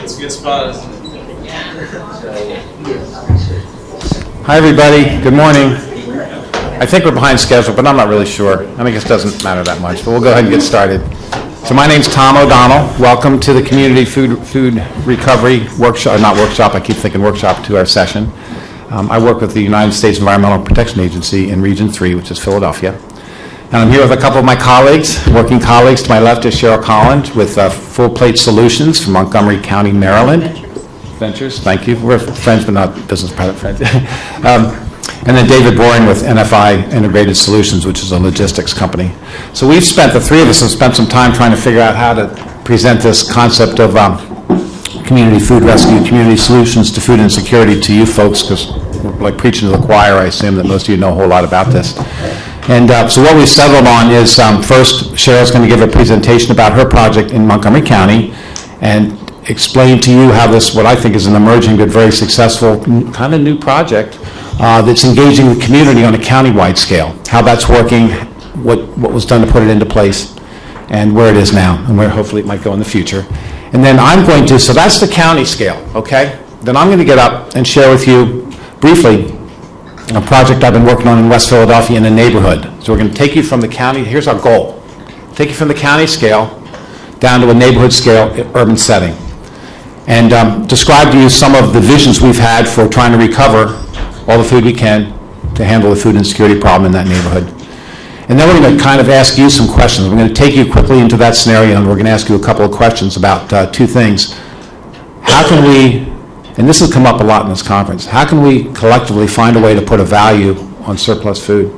It's a good spot. Hi, everybody. Good morning. I think we're behind schedule, but I'm not really sure. I think it doesn't matter that much, but we'll go ahead and get started. So my name's Tom O'Donnell. Welcome to the Community Food Recovery Workshop, not workshop, I keep thinking workshop, to our session. I work with the United States Environmental Protection Agency in Region 3, which is Philadelphia. And I'm here with a couple of my colleagues, working colleagues. To my left is Cheryl Collins with Full Plate Solutions from Montgomery County, Maryland. Ventures, thank you. We're friends, but not business private friends. And then David Boring with NFI Integrated Solutions, which is a logistics company. So the three of us have spent some time trying to figure out how to present this concept of community food rescue, community solutions to food insecurity to you folks, because we're like preaching to the choir. I assume that most of you know a whole lot about this. And so what we've settled on is first, Cheryl's going to give a presentation about her project in Montgomery County and explain to you how this, what I think is an emerging but very successful kind of new project that's engaging the community on a county-wide scale, how that's working, what was done to put it into place, and where it is now, and where hopefully it might go in the future. And then I'm going to, so that's the county scale, okay? Then I'm going to get up and share with you briefly a project I've been working on in West Philadelphia in a neighborhood. So we're going to take you from the county, here's our goal, take you from the county scale down to a neighborhood scale urban setting, and describe to you some of the visions we've had for trying to recover all the food we can to handle the food insecurity problem in that neighborhood. And then we're going to kind of ask you some questions. We're going to take you quickly into that scenario, and we're going to ask you a couple of questions about two things. How can we, and this has come up a lot in this conference, how can we collectively find a way to put a value on surplus food?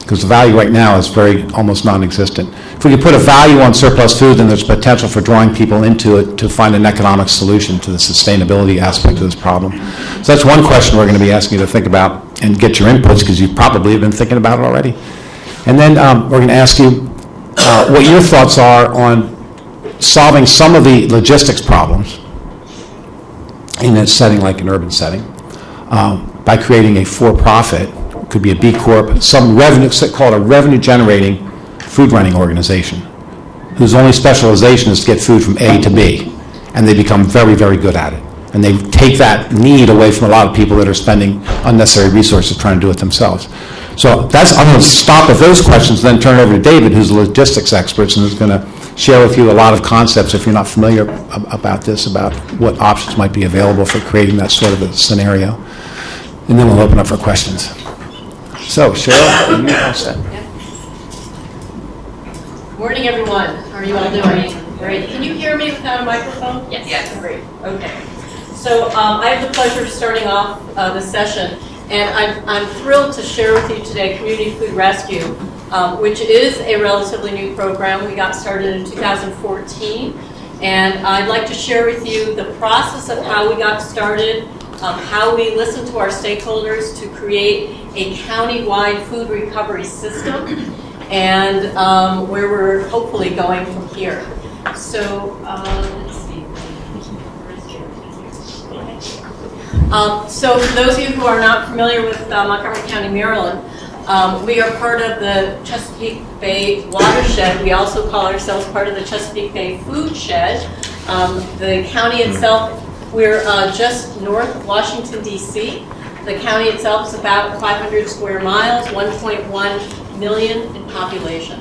Because the value right now is almost non-existent. If we can put a value on surplus food, then there's potential for drawing people into it to find an economic solution to the sustainability aspect of this problem. So that's one question we're going to be asking you to think about and get your inputs, because you probably have been thinking about it already. And then we're going to ask you what your thoughts are on solving some of the logistics problems in a setting like an urban setting by creating a for-profit, could be a B Corp, some revenue, called a revenue-generating food running organization, whose only specialization is to get food from A to B, and they become very, very good at it. And they take that need away from a lot of people that are spending unnecessary resources trying to do it themselves. So I'm going to stop at those questions, then turn it over to David, who's a logistics expert, and is going to share with you a lot of concepts, if you're not familiar about this, about what options might be available for creating that sort of a scenario. And then we'll open up for questions. So, Cheryl, are you all set? Morning, everyone. How are you all doing? Great. Can you hear me without a microphone? Yes. Yes. Great. Okay. So I have the pleasure of starting off the session, and I'm thrilled to share with you today Community Food Rescue, which is a relatively new program. We got started in 2014, and I'd like to share with you the process of how we got started, how we listened to our stakeholders to create a county-wide food recovery system, and where we're hopefully going from here. So let's see. So for those of you who are not familiar with Montgomery County, Maryland, we are part of the Chesapeake Bay watershed. We also call ourselves part of the Chesapeake Bay food shed. The county itself, we're just north of Washington, D.C. The county itself is about 500 square miles, 1.1 million in population.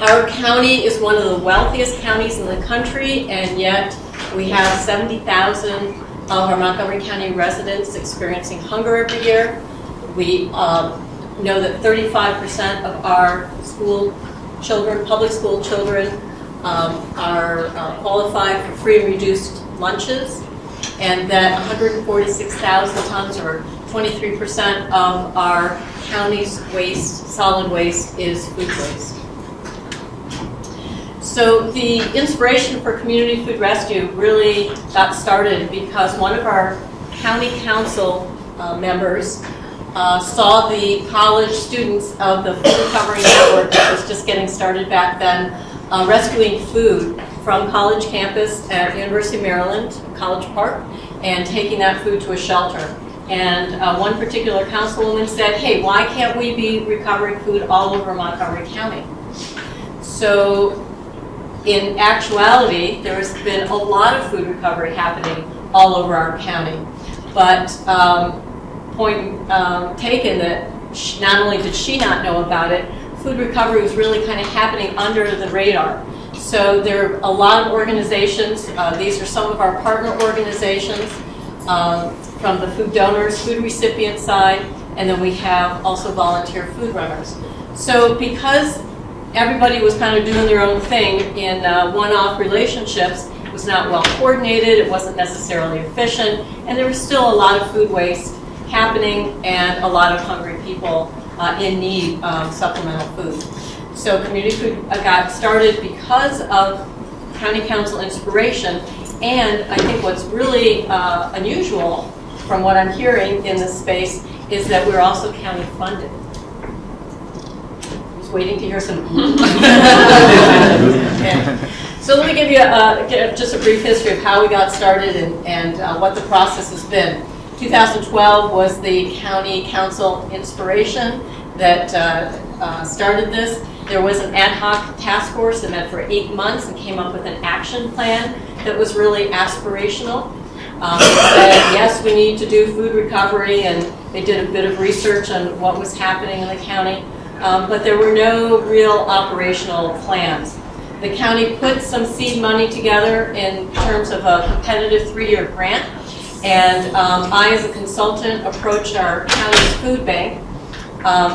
Our county is one of the wealthiest counties in the country, and yet we have 70,000 of our Montgomery County residents experiencing hunger every year. We know that 35% of our school children, public school children, are qualified for free and reduced lunches, and that 146,000 tons, or 23% of our county's waste, solid waste, is food waste. So the inspiration for Community Food Rescue really got started because one of our county council members saw the college students of the Food Recovery Network that was just getting started back then, rescuing food from college campus at University of Maryland, College Park, and taking that food to a shelter. And one particular councilwoman said, hey, why can't we be recovering food all over Montgomery County? So in actuality, there's been a lot of food recovery happening all over our county. But point taken that not only did she not know about it, food recovery was really kind of happening under the radar. So there are a lot of organizations. These are some of our partner organizations from the food donors, food recipient side, and then we have also volunteer food runners. So because everybody was kind of doing their own thing in one-off relationships, it was not well coordinated, it wasn't necessarily efficient, and there was still a lot of food waste happening and a lot of hungry people in need of supplemental food. So community food got started because of county council inspiration, and I think what's really unusual from what I'm hearing in this space is that we're also county funded. I was waiting to hear some. Okay. So let me give you just a brief history of how we got started and what the process has been. 2012 was the county council inspiration that started this. There was an ad hoc task force that met for 8 months and came up with an action plan that was really aspirational. Said, yes, we need to do food recovery, and they did a bit of research on what was happening in the county, but there were no real operational plans. The county put some seed money together in terms of a competitive 3-year grant, and I, as a consultant, approached our county's food bank,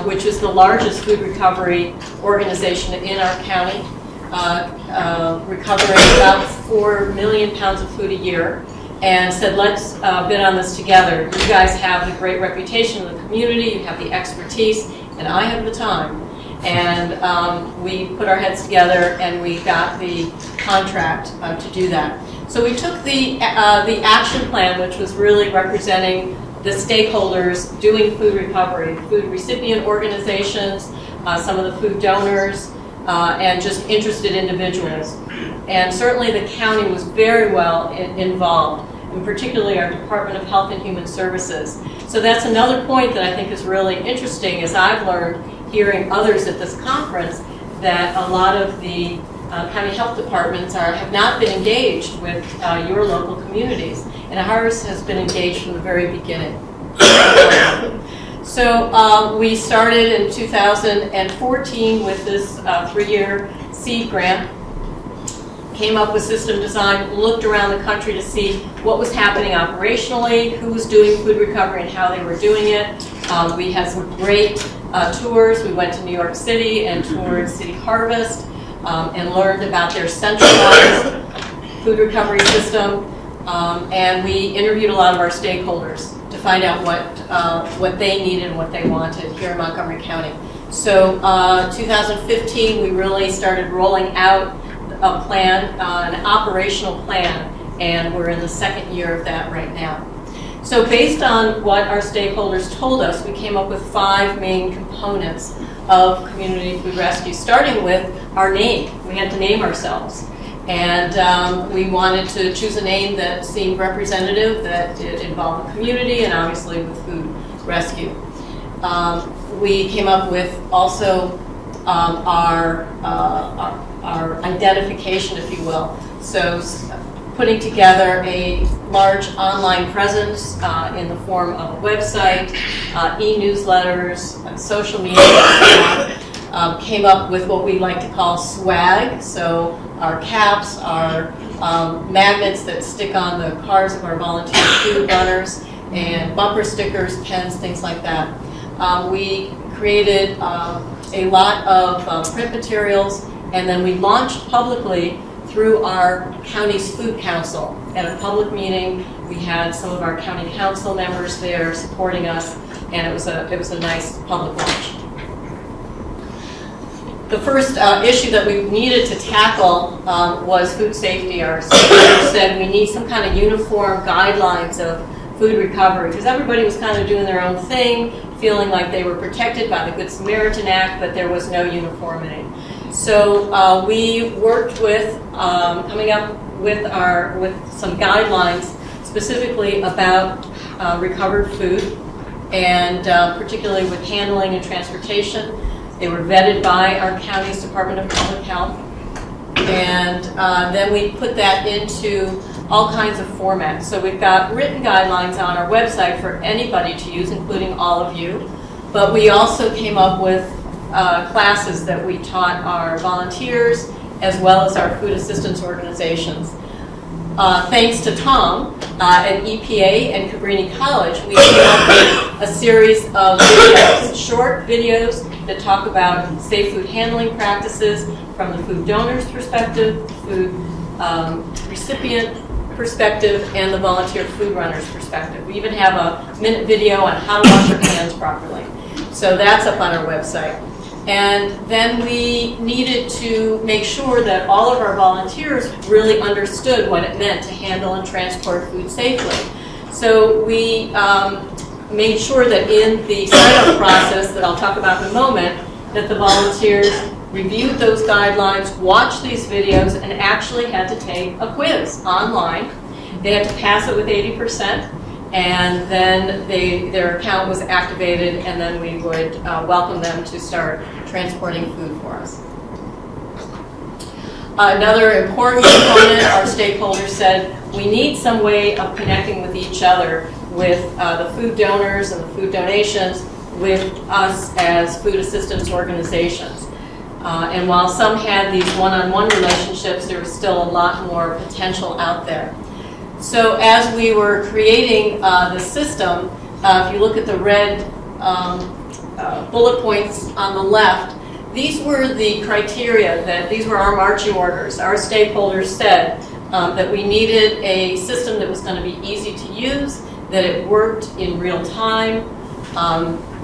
which is the largest food recovery organization in our county, recovering about 4 million pounds of food a year, and said, let's bid on this together. You guys have the great reputation in the community, you have the expertise, and I have the time. And we put our heads together and we got the contract to do that. So we took the action plan, which was really representing the stakeholders doing food recovery, food recipient organizations, some of the food donors, and just interested individuals. And certainly the county was very well involved, and particularly our Department of Health and Human Services. So that's another point that I think is really interesting, as I've learned hearing others at this conference, that a lot of the county health departments have not been engaged with your local communities, and ours has been engaged from the very beginning. So we started in 2014 with this 3-year seed grant, came up with system design, looked around the country to see what was happening operationally, who was doing food recovery and how they were doing it. We had some great tours. We went to New York City and toured City Harvest and learned about their centralized food recovery system. And we interviewed a lot of our stakeholders to find out what they needed and what they wanted here in Montgomery County. So 2015, we really started rolling out a plan, an operational plan, and we're in the 2nd year of that right now. So based on what our stakeholders told us, we came up with 5 main components of community food rescue, starting with our name. We had to name ourselves. And we wanted to choose a name that seemed representative, that it involved the community, and obviously with food rescue. We came up with also our identification, if you will. So putting together a large online presence in the form of a website, e-newsletters, social media, came up with what we like to call swag. So our caps, our magnets that stick on the cars of our volunteer food runners, and bumper stickers, pens, things like that. We created a lot of print materials, and then we launched publicly through our county's food council. At a public meeting, we had some of our county council members there supporting us, and it was a nice public launch. The first issue that we needed to tackle was food safety. Our stakeholders said we need some kind of uniform guidelines of food recovery, because everybody was kind of doing their own thing, feeling like they were protected by the Good Samaritan Act, but there was no uniformity. So we worked with coming up with some guidelines specifically about recovered food, and particularly with handling and transportation. They were vetted by our county's Department of Public Health. And then we put that into all kinds of formats. So we've got written guidelines on our website for anybody to use, including all of you. But we also came up with classes that we taught our volunteers as well as our food assistance organizations. Thanks to Tom at EPA and Cabrini College, we came up with a series of videos, short videos that talk about safe food handling practices from the food donor's perspective, food recipient perspective, and the volunteer food runner's perspective. We even have a minute video on how to wash your hands properly. So that's up on our website. And then we needed to make sure that all of our volunteers really understood what it meant to handle and transport food safely. So we made sure that in the sign-up process that I'll talk about in a moment, that the volunteers reviewed those guidelines, watched these videos, and actually had to take a quiz online. They had to pass it with 80%, and then their account was activated, and then we would welcome them to start transporting food for us. Another important component, our stakeholders said, we need some way of connecting with each other, with the food donors and the food donations, with us as food assistance organizations. And while some had these one-on-one relationships, there was still a lot more potential out there. So as we were creating the system, if you look at the red bullet points on the left, these were the criteria, that these were our marching orders. Our stakeholders said that we needed a system that was going to be easy to use, that it worked in real time,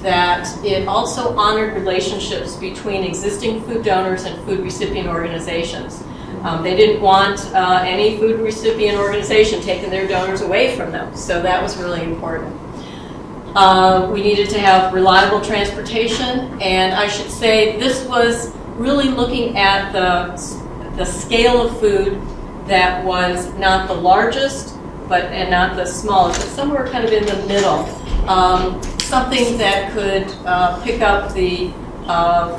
that it also honored relationships between existing food donors and food recipient organizations. They didn't want any food recipient organization taking their donors away from them, so that was really important. We needed to have reliable transportation, and I should say this was really looking at the scale of food that was not the largest and not the smallest, but somewhere kind of in the middle. Something that could pick up the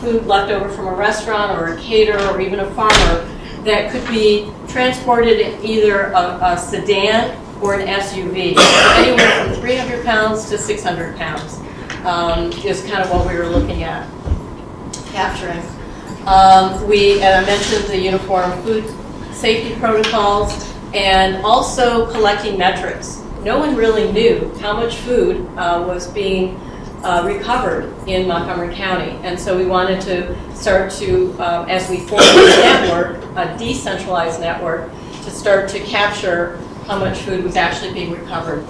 food left over from a restaurant or a caterer or even a farmer, that could be transported in either a sedan or an SUV. Anywhere from 300 pounds to 600 pounds is kind of what we were looking at capturing. And I mentioned the uniform food safety protocols and also collecting metrics. No one really knew how much food was being recovered in Montgomery County. And so we wanted to start to, as we formed this network, a decentralized network, to start to capture how much food was actually being recovered.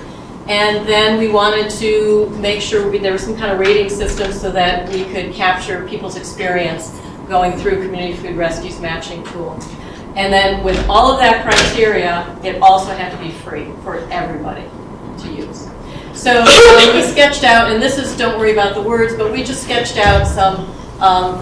And then we wanted to make sure there was some kind of rating system so that we could capture people's experience going through Community Food Rescue's matching tool. And then with all of that criteria, it also had to be free for everybody to use. So we sketched out, and this is, don't worry about the words, but we just sketched out some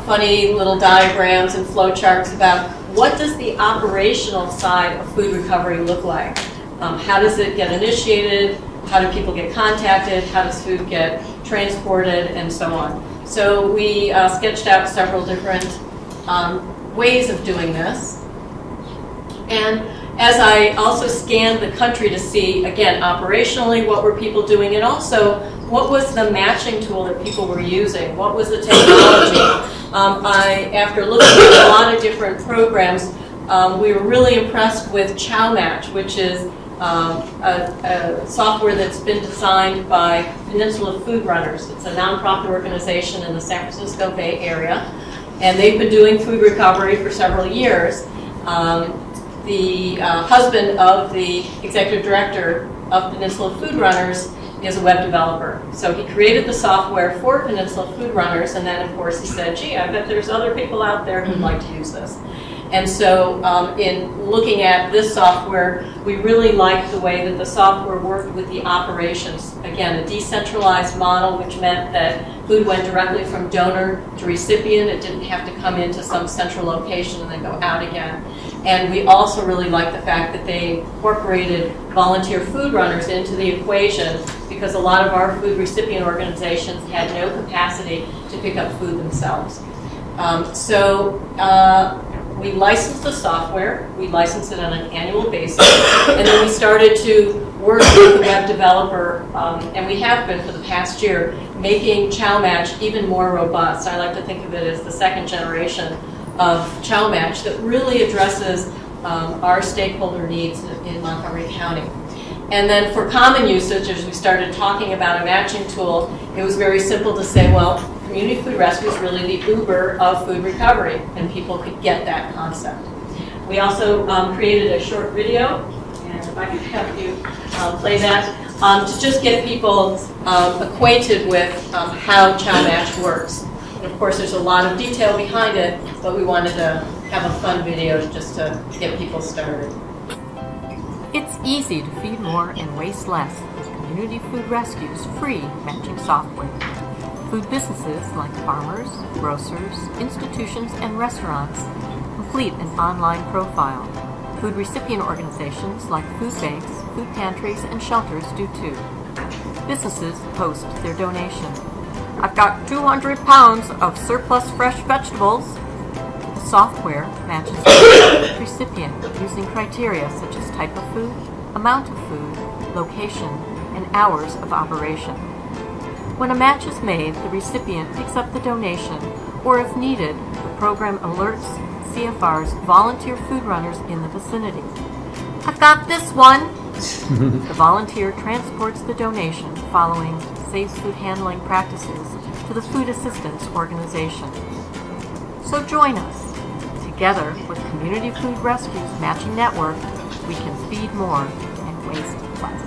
funny little diagrams and flowcharts about what does the operational side of food recovery look like? How does it get initiated? How do people get contacted? How does food get transported? And so on. So we sketched out several different ways of doing this. And as I also scanned the country to see, again, operationally, what were people doing, and also what was the matching tool that people were using? What was the technology? After looking at a lot of different programs, we were really impressed with ChowMatch, which is a software that's been designed by Peninsula Food Runners. It's a nonprofit organization in the San Francisco Bay Area, and they've been doing food recovery for several years. The husband of the executive director of Peninsula Food Runners is a web developer. So he created the software for Peninsula Food Runners, and then of course he said, gee, I bet there's other people out there who'd like to use this. And so in looking at this software, we really liked the way that the software worked with the operations. Again, a decentralized model, which meant that food went directly from donor to recipient. It didn't have to come into some central location and then go out again. And we also really liked the fact that they incorporated volunteer food runners into the equation, because a lot of our food recipient organizations had no capacity to pick up food themselves. we licensed the software, we licensed it on an annual basis, and then we started to work with the web developer, and we have been for the past year, making ChowMatch even more robust. I like to think of it as the second generation of ChowMatch that really addresses our stakeholder needs in Montgomery County. And then for common usage, as we started talking about a matching tool, it was very simple to say, well, community food rescue is really the Uber of food recovery, and people could get that concept. We also created a short video, and if I could have you play that, to just get people acquainted with how ChowMatch works. And of course, there's a lot of detail behind it, but we wanted to have a fun video just to get people started. It's easy to feed more and waste less with Community Food Rescue's free matching software. Food businesses like farmers, grocers, institutions, and restaurants complete an online profile. Food recipient organizations like food banks, food pantries, and shelters do too. Businesses post their donation. I've got 200 pounds of surplus fresh vegetables. The software matches the recipient using criteria such as type of food, amount of food, location, and hours of operation. When a match is made, the recipient picks up the donation, or if needed, the program alerts CFR's volunteer food runners in the vicinity. I've got this one! The volunteer transports the donation following safe food handling practices to the food assistance organization. So join us. Together with Community Food Rescue's matching network, we can feed more and waste less.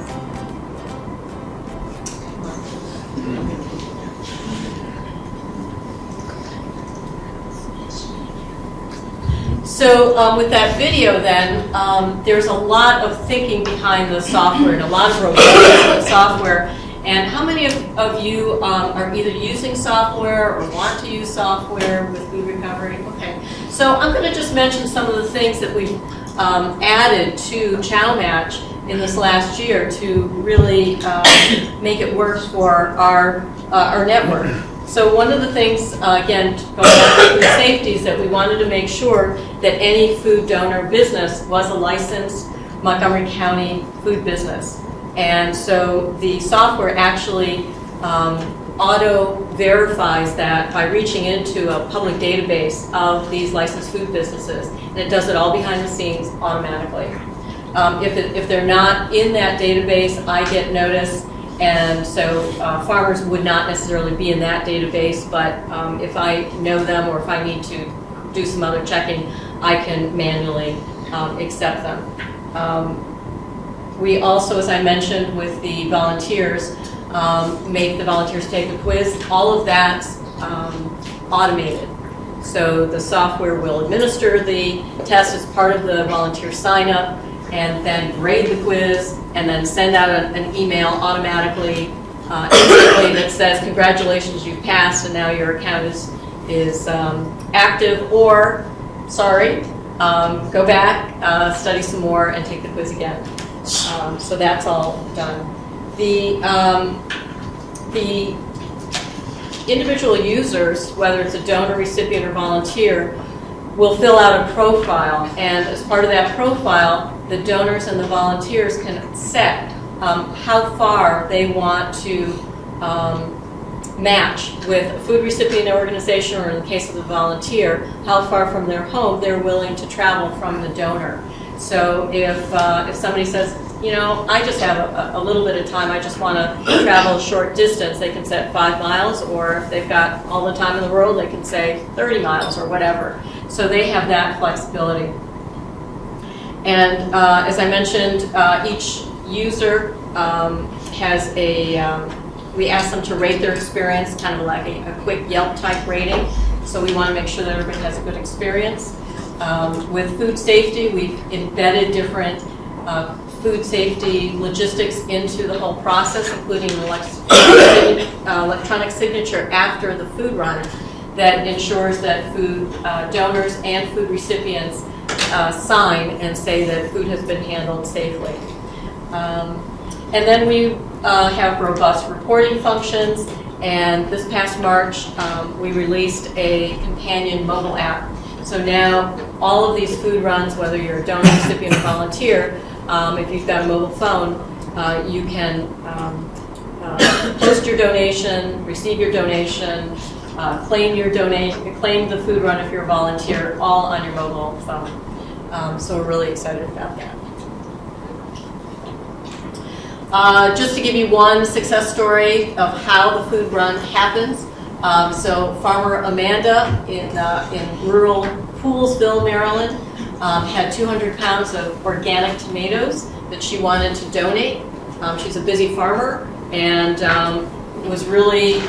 So with that video then, there's a lot of thinking behind the software and a lot of robustness in the software. And how many of you are either using software or want to use software with food recovery? Okay, so I'm going to just mention some of the things that we've added to ChowMatch in this last year to really make it work for our network. So one of the things, again, going back to food safety, is that we wanted to make sure that any food donor business was a licensed Montgomery County food business. And so the software actually auto-verifies that by reaching into a public database of these licensed food businesses. And it does it all behind the scenes automatically. If they're not in that database, I get notice. And so farmers would not necessarily be in that database, but if I know them or if I need to do some other checking, I can manually accept them. We also, as I mentioned, with the volunteers, make the volunteers take a quiz. All of that's automated. So the software will administer the test as part of the volunteer sign-up, and then grade the quiz, and then send out an email automatically instantly that says, congratulations, you've passed, and now your account is active, or, sorry, go back, study some more, and take the quiz again. So that's all done. The individual users, whether it's a donor, recipient, or volunteer, will fill out a profile, and as part of that profile, the donors and the volunteers can set how far they want to match with a food recipient organization, or in the case of the volunteer, how far from their home they're willing to travel from the donor. So if somebody says, you know, I just have a little bit of time, I just want to travel a short distance, they can set 5 miles, or if they've got all the time in the world, they can say 30 miles or whatever. So they have that flexibility. And as I mentioned, each user has we ask them to rate their experience, kind of like a quick Yelp type rating. So we want to make sure that everybody has a good experience. With food safety, we've embedded different food safety logistics into the whole process, including an electronic signature after the food run that ensures that food donors and food recipients sign and say that food has been handled safely. And then we have robust reporting functions, and this past March we released a companion mobile app. So now all of these food runs, whether you're a donor, recipient, or volunteer, if you've got a mobile phone, you can post your donation, receive your donation, claim the food run if you're a volunteer, all on your mobile phone. So we're really excited about that. Just to give you one success story of how the food run happens. So farmer Amanda in rural Poolsville, Maryland, had 200 pounds of organic tomatoes that she wanted to donate. She's a busy farmer and was really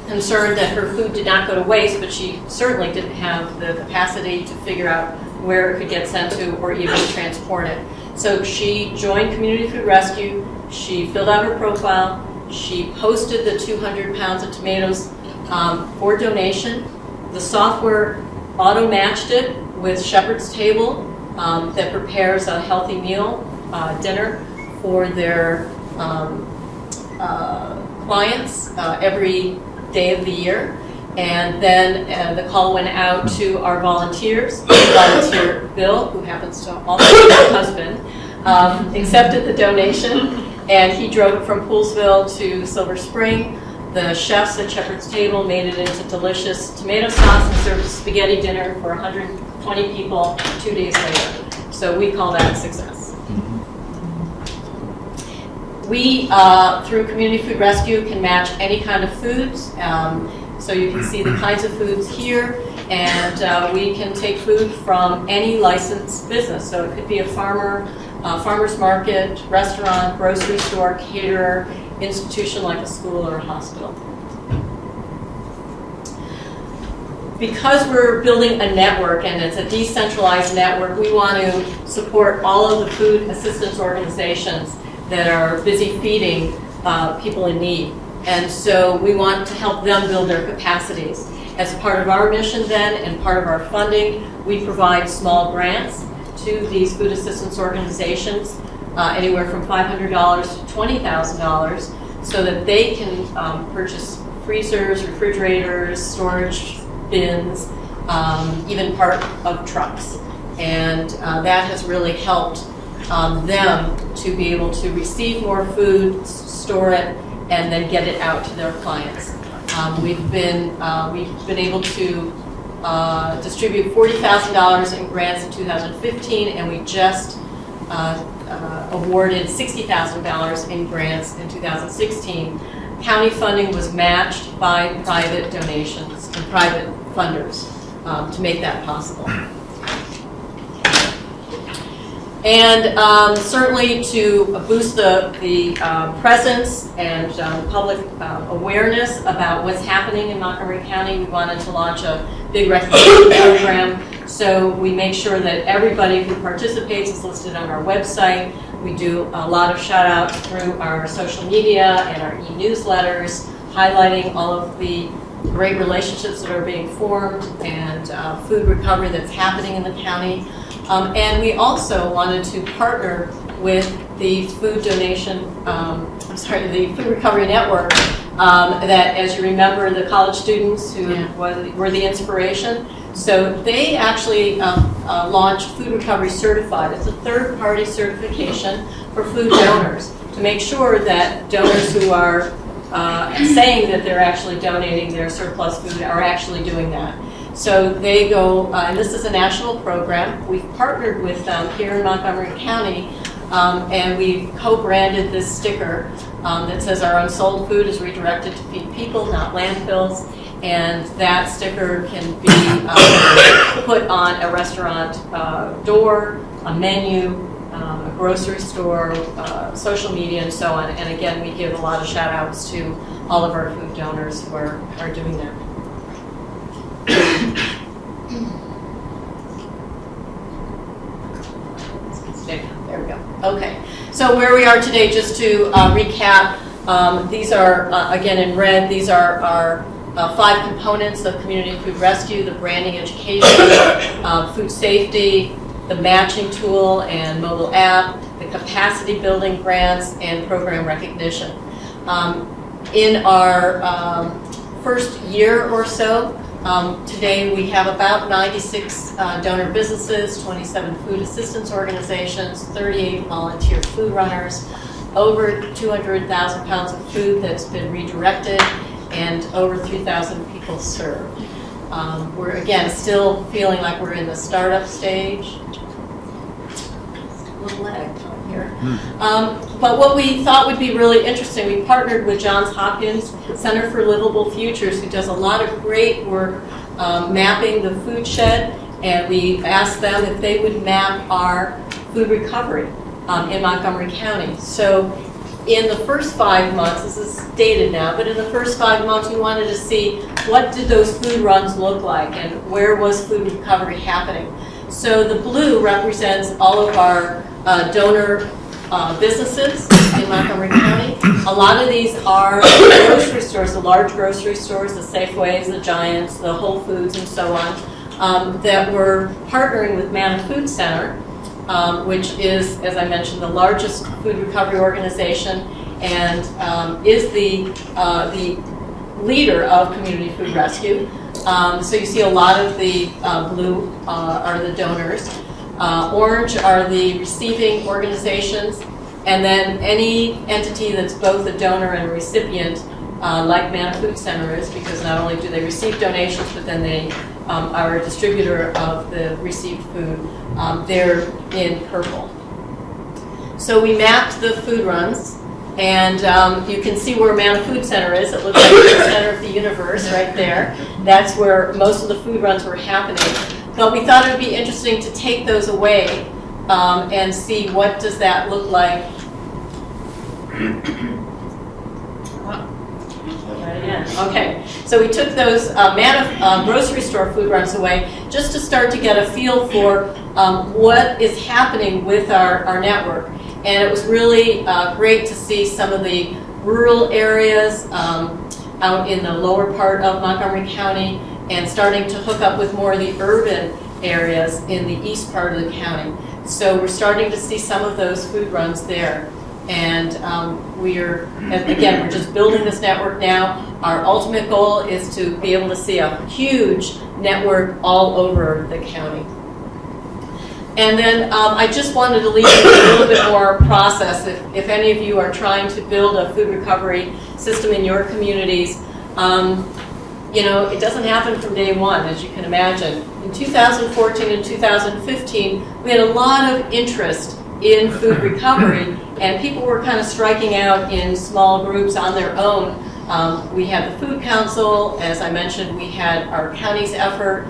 concerned that her food did not go to waste, but she certainly didn't have the capacity to figure out where it could get sent to or even transport it. So she joined Community Food Rescue. She filled out her profile. She posted the 200 pounds of tomatoes for donation. The software auto-matched it with Shepherd's Table that prepares a healthy meal, dinner, for their clients every day of the year. And then the call went out to our volunteers. Volunteer Bill, who happens to also be my husband, accepted the donation, and he drove it from Poolsville to Silver Spring. The chefs at Shepherd's Table made it into delicious tomato sauce and served a spaghetti dinner for 120 people 2 days later. So we call that success. We, through Community Food Rescue, can match any kind of foods. So you can see the kinds of foods here, and we can take food from any licensed business. So it could be a farmer, farmer's market, restaurant, grocery store, caterer, institution like a school or a hospital. Because we're building a network and it's a decentralized network, we want to support all of the food assistance organizations that are busy feeding people in need. And so we want to help them build their capacities. As part of our mission then and part of our funding, we provide small grants to these food assistance organizations, anywhere from $500 to $20,000, so that they can purchase freezers, refrigerators, storage bins, even part of trucks. And that has really helped them to be able to receive more food, store it, and then get it out to their clients. We've been able to distribute $40,000 in grants in 2015, and we just awarded $60,000 in grants in 2016. County funding was matched by private donations and private funders to make that possible. And certainly to boost the presence and public awareness about what's happening in Montgomery County, we wanted to launch a big recognition program. So we make sure that everybody who participates is listed on our website. We do a lot of shout outs through our social media and our e-newsletters, highlighting all of the great relationships that are being formed and food recovery that's happening in the county. And we also wanted to partner with the food donation, the Food Recovery Network, that, as you remember, the college students who were the inspiration. So they actually launched Food Recovery Certified. It's a third-party certification for food donors to make sure that donors who are saying that they're actually donating their surplus food are actually doing that. So they go, and this is a national program. We've partnered with them here in Montgomery County, and we've co-branded this sticker that says our unsold food is redirected to feed people, not landfills. And that sticker can be put on a restaurant door, a menu, a grocery store, social media, and so on. And again, we give a lot of shout outs to all of our food donors who are doing that. There we go. Okay, so where we are today, just to recap, these are, again in red, these are our 5 components of Community Food Rescue: the branding, education, food safety, the matching tool and mobile app, the capacity building grants, and program recognition. In our first year or so, Today we have about 96 donor businesses, 27 food assistance organizations, 38 volunteer food runners, over 200,000 pounds of food that's been redirected, and over 3,000 people served. We're, again, still feeling like we're in the startup stage. A little lag on here. But what we thought would be really interesting, we partnered with Johns Hopkins Center for Livable Futures, who does a lot of great work mapping the food shed, and we asked them if they would map our food recovery in Montgomery County. So in the first 5 months, this is dated now, but in the first 5 months we wanted to see what did those food runs look like and where was food recovery happening. So the blue represents all of our donor businesses in Montgomery County. A lot of these are grocery stores, the large grocery stores, the Safeways, the Giants, the Whole Foods, and so on, that were partnering with Manna Food Center, which is, as I mentioned, the largest food recovery organization and is the leader of community food rescue. So you see a lot of the blue are the donors. Orange are the receiving organizations, and then any entity that's both a donor and a recipient, like Manna Food Center is, because not only do they receive donations, but then they are a distributor of the received food. They're in purple. So we mapped the food runs, and you can see where Manna Food Center is. It looks like the center of the universe right there. That's where most of the food runs were happening. But we thought it would be interesting to take those away and see what does that look like. Okay, so we took those Manna grocery store food runs away just to start to get a feel for what is happening with our network. And it was really great to see some of the rural areas out in the lower part of Montgomery County and starting to hook up with more of the urban areas in the east part of the county. So we're starting to see some of those food runs there. And we're just building this network now. Our ultimate goal is to be able to see a huge network all over the county. And then I just wanted to leave you with a little bit more process. If any of you are trying to build a food recovery system in your communities, it doesn't happen from day one, as you can imagine. In 2014 and 2015, we had a lot of interest in food recovery, and people were kind of striking out in small groups on their own. We had the Food Council, as I mentioned, we had our county's effort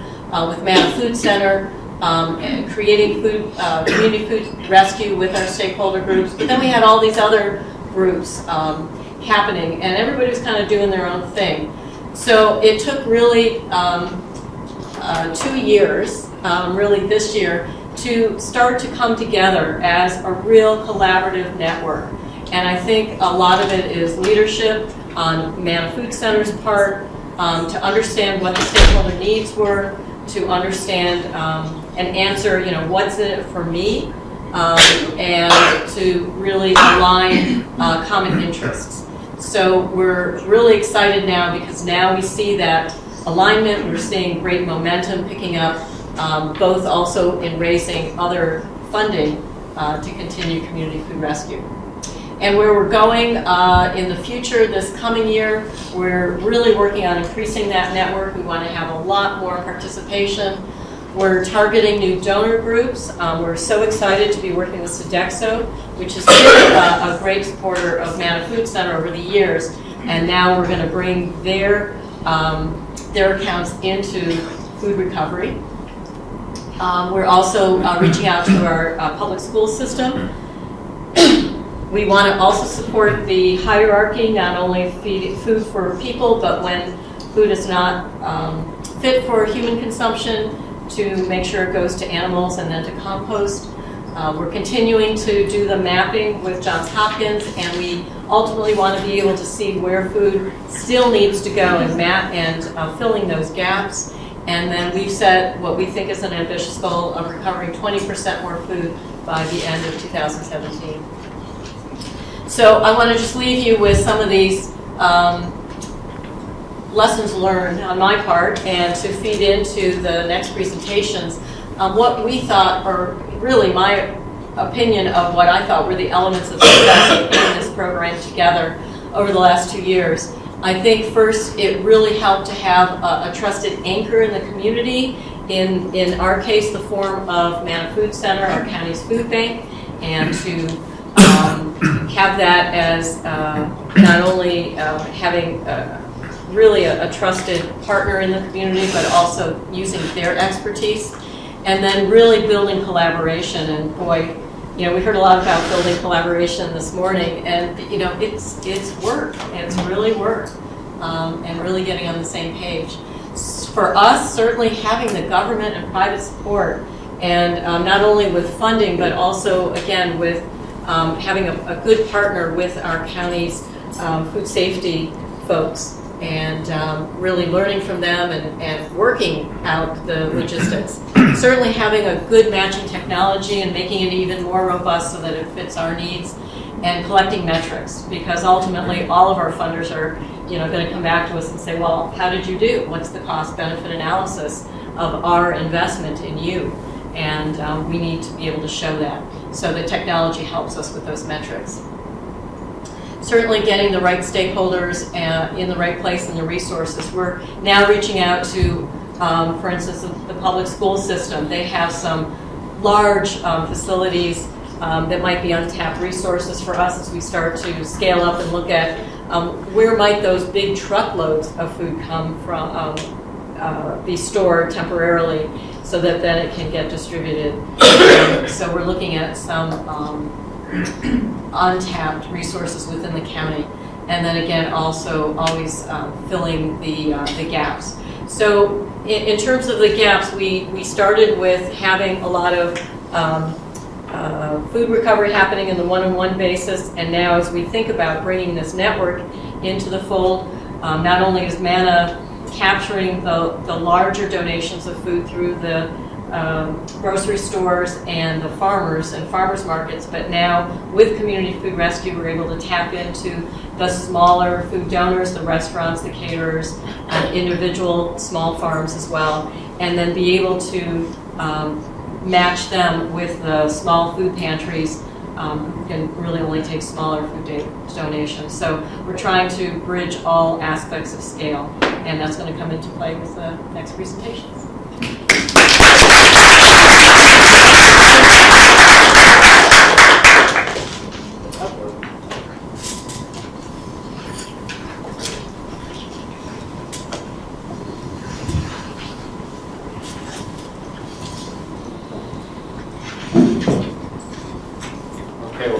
with Manna Food Center, and creating community food rescue with our stakeholder groups. But then we had all these other groups happening, and everybody was kind of doing their own thing. So it took really 2 years, really this year, to start to come together as a real collaborative network. And I think a lot of it is leadership on Manna Food Center's part, to understand what the stakeholder needs were, to understand and answer, what's in it for me, and to really align common interests. So we're really excited now because now we see that alignment. We're seeing great momentum picking up, both also in raising other funding to continue community food rescue. And where we're going in the future, this coming year, we're really working on increasing that network. We want to have a lot more participation. We're targeting new donor groups. We're so excited to be working with Sodexo, which has been a great supporter of Manna Food Center over the years. And now we're going to bring their accounts into food recovery. We're also reaching out to our public school system. We want to also support the hierarchy, not only feed food for people, but when food is not fit for human consumption, to make sure it goes to animals and then to compost. We're continuing to do the mapping with Johns Hopkins, and we ultimately want to be able to see where food still needs to go and map and filling those gaps. And then we've set what we think is an ambitious goal of recovering 20% more food by the end of 2017. So I want to just leave you with some of these lessons learned on my part and to feed into the next presentations, what we thought, or really my opinion of what I thought were the elements of success in putting this program together over the last 2 years. I think first it really helped to have a trusted anchor in the community, in our case the form of Manna Food Center, our county's food bank, and to have that as not only having really a trusted partner in the community, but also using their expertise, and then really building collaboration. And boy, you know, we heard a lot about building collaboration this morning, and you know, it's work. It's really work, and really getting on the same page. For us, certainly having the government and private support, and not only with funding, but also again with having a good partner with our county's food safety folks, and really learning from them and working out the logistics. Certainly having a good matching technology and making it even more robust so that it fits our needs, and collecting metrics, because ultimately all of our funders are, you know, going to come back to us and say, well, how did you do? What's the cost benefit analysis of our investment in you? And we need to be able to show that. So the technology helps us with those metrics. Certainly getting the right stakeholders in the right place and the resources. We're now reaching out to, for instance, the public school system. They have some large facilities that might be untapped resources for us as we start to scale up and look at where might those big truckloads of food come from, be stored temporarily, so that then it can get distributed. So we're looking at some untapped resources within the county, and then again also always filling the gaps. So in terms of the gaps, we started with having a lot of food recovery happening in the one-on-one basis, and now as we think about bringing this network into the fold, not only is Manna capturing the larger donations of food through the grocery stores and the farmers and farmers markets, but now with Community Food Rescue we're able to tap into the smaller food donors, the restaurants, the caterers, individual small farms as well, and then be able to match them with the small food pantries who can really only take smaller food donations. So we're trying to bridge all aspects of scale, and that's going to come into play with the next presentations.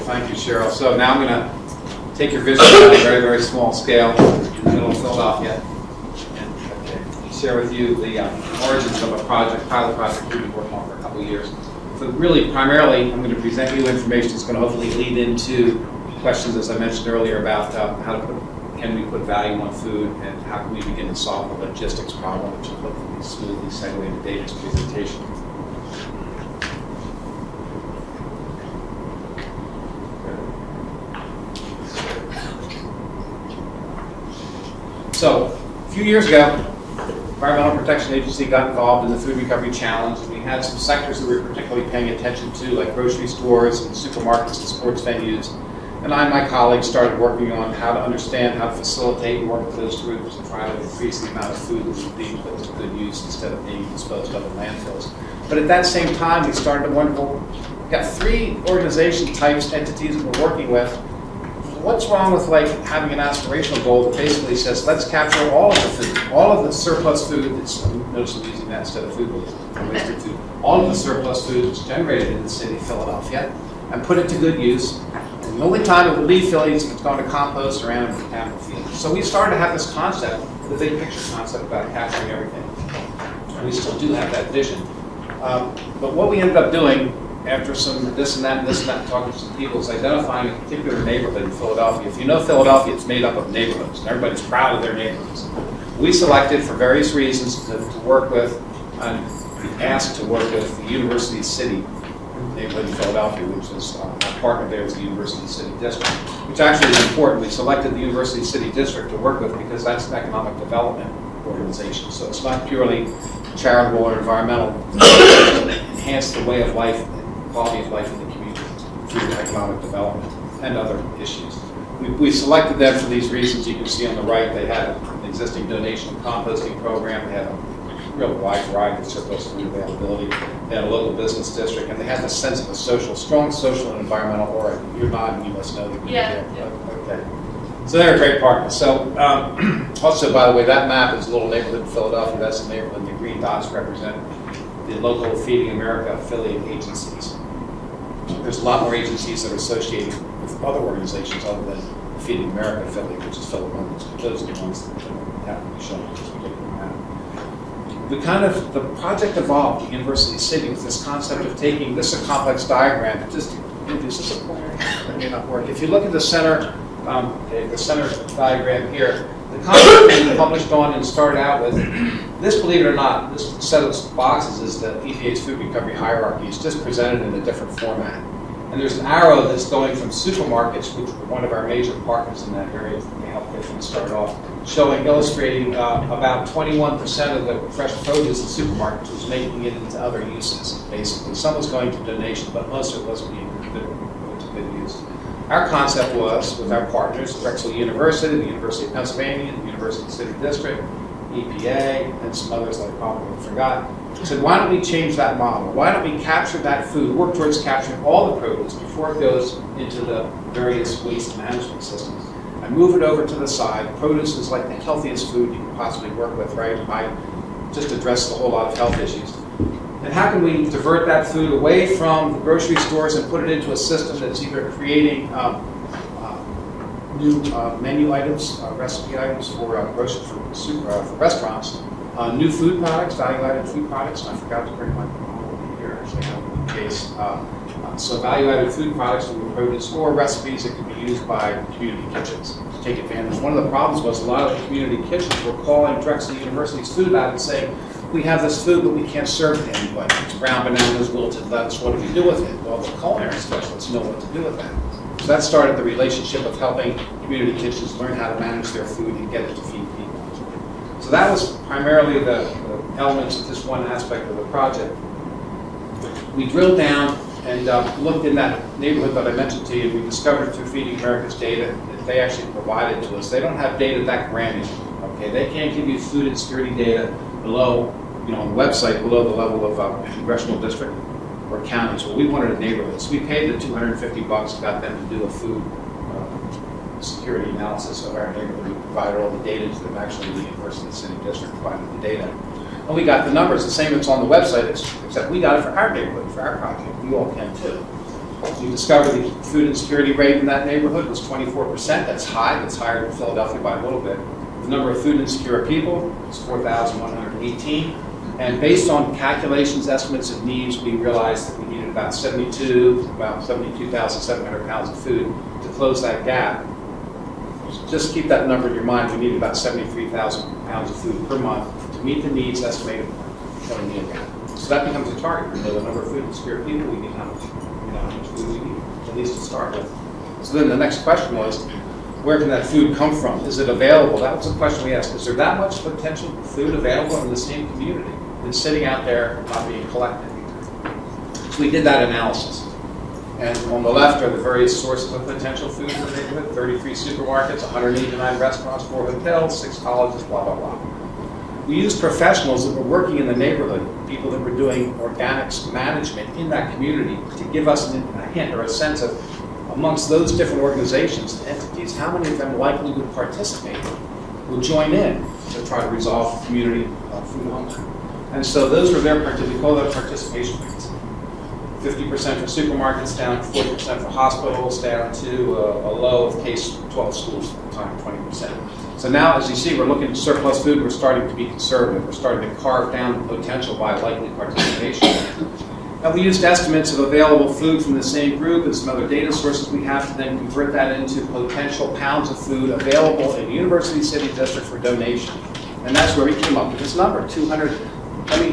Thank you, Cheryl. So now I'm going to take your vision on a very, very small scale in the middle of Philadelphia and share with you the origins of a pilot project we've been working on for a couple of years. So really, primarily, I'm going to present you information that's going to hopefully lead into questions, as I mentioned earlier, about can we put value on food, and how can we begin to solve the logistics problem, which will hopefully smoothly segue into David's presentation. So, a few years ago, Environmental Protection Agency got involved in the Food Recovery Challenge, and we had some sectors that we were particularly paying attention to, like grocery stores and supermarkets and sports venues. And I and my colleagues started working on how to understand, how to facilitate and work with those groups and try to increase the amount of food that was being put to good use instead of being disposed of in landfills. But at that same time, we started to wonder, well, we've got 3 organization types, entities that we're working with. What's wrong with like having an aspirational goal that basically says, let's capture all of the food, all of the surplus food that's, notice I'm using that instead of food waste, wasted food, all of the surplus food that's generated in the city of Philadelphia, and put it to good use. And the only time it will leave Philly is if it's going to compost or animal field. So we started to have this concept, the big picture concept about capturing everything. And we still do have that vision. But what we ended up doing after some this and that, talking to some people, is identifying a particular neighborhood in Philadelphia. If you know Philadelphia, it's made up of neighborhoods, and everybody's proud of their neighborhoods. We selected, for various reasons, to work with, and asked to work with the University City neighborhood in Philadelphia, which is our partner there is the University City District, which actually is important. We selected the University City District to work with because that's an economic development organization. So it's not purely charitable or environmental, enhance the way of life and quality of life in the community through economic development and other issues. We selected them for these reasons. You can see on the right they had an existing donation and composting program. They had a real wide variety of surplus food availability. They had a local business district, and they had the sense of a strong social and environmental aura. You're nodding, you must know that. Yeah. Okay. So they're a great partner. So also, by the way, that map is a little neighborhood in Philadelphia. That's the neighborhood. The green dots represent the local Feeding America affiliate agencies. There's a lot more agencies that are associated with other organizations other than the Feeding America affiliate, which is Philip Morris. Those are the ones that have to be shown in this particular map. The project evolved at University City with this concept of taking this a complex diagram. Just is this a pointer? That may not work. If you look at the center diagram here, the concept that we published on and started out with, this, believe it or not, this set of boxes is the EPA's food recovery hierarchy. It's just presented in a different format. And there's an arrow that's going from supermarkets, which were one of our major partners in that area, they helped get things started off, illustrating about 21% of the fresh produce in supermarkets was making it into other uses, basically. Some was going to donation, but most of it wasn't being put to good use. Our concept was, with our partners, Drexel University, the University of Pennsylvania, the University City District, EPA, and some others that I probably forgot, said, why don't we change that model? Why don't we capture that food, work towards capturing all the produce before it goes into the various waste management systems, and move it over to the side. Produce is like the healthiest food you can possibly work with, right? I just addressed a whole lot of health issues. And how can we divert that food away from the grocery stores and put it into a system that's either creating new menu items, recipe items for restaurants, new food products, value-added food products, and I forgot to bring my phone over here, actually, I have it in case. So value-added food products from produce or recipes that can be used by community kitchens to take advantage. One of the problems was a lot of the community kitchens were calling Drexel University's food lab and saying, we have this food, but we can't serve it to anybody. It's brown bananas, wilted lettuce, what do we do with it? Well, the culinary specialists know what to do with that. So that started the relationship of helping community kitchens learn how to manage their food and get it to feed people. So that was primarily the elements of this one aspect of the project. We drilled down and looked in that neighborhood that I mentioned to you. We discovered through Feeding America's data that they actually provided to us. They don't have data that granular. Okay, they can't give you food insecurity data below, on the website below the level of congressional district or counties. Well, we wanted a neighborhood, so we paid the $250, got them to do a food security analysis of our neighborhood. We provided all the data to them. Actually, the University City District provided the data. And we got the numbers, the same that's on the website, except we got it for our neighborhood, for our project. You all can too. We discovered the food insecurity rate in that neighborhood was 24%. That's high. That's higher than Philadelphia by a little bit. The number of food insecure people is 4,118. And based on calculations, estimates of needs, we realized that we needed about 72,700 pounds of food to close that gap. Just keep that number in your mind. We needed about 73,000 pounds of food per month to meet the needs estimated coming in. So that becomes a target. We know the number of food insecure people, we need how much food we need, at least to start with. So then the next question was, where can that food come from? Is it available? That was the question we asked. Is there that much potential food available in the same community that's sitting out there not being collected? So we did that analysis. And on the left are the various sources of potential food in the neighborhood: 33 supermarkets, 189 restaurants, 4 hotels, 6 colleges, blah, blah, blah. We used professionals that were working in the neighborhood, people that were doing organics management in that community, to give us a hint or a sense of, amongst those different organizations and entities, how many of them likely would participate, would join in to try to resolve community food hunger. And so those were we call that participation rates. 50% for supermarkets, down 40% for hospitals, down to a low of K-12 schools at the time, 20%. So now, as you see, we're looking at surplus food. We're starting to be conservative. We're starting to carve down the potential by likely participation. And we used estimates of available food from the same group and some other data sources we have to then convert that into potential pounds of food available in the University City District for donation. And that's where we came up with this number, 200.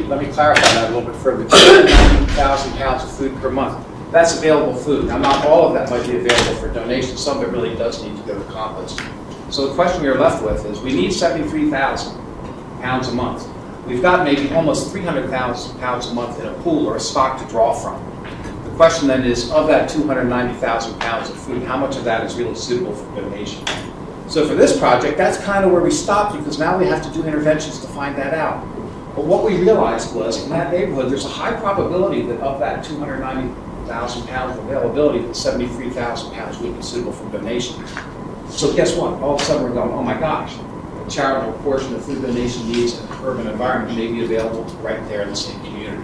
Let me clarify that a little bit further. 290,000 pounds of food per month. That's available food. Now, not all of that might be available for donation. Some of it really does need to go to compost. So the question we're left with is, we need 73,000 pounds a month. We've got maybe almost 300,000 pounds a month in a pool or a stock to draw from. The question then is, of that 290,000 pounds of food, how much of that is really suitable for donation? So for this project, that's kind of where we stopped, because now we have to do interventions to find that out. But what we realized was, in that neighborhood, there's a high probability that of that 290,000 pounds of availability, that 73,000 pounds would be suitable for donation. So guess what? All of a sudden we're going, oh my gosh, a charitable portion of food donation needs in an urban environment may be available right there in the same community.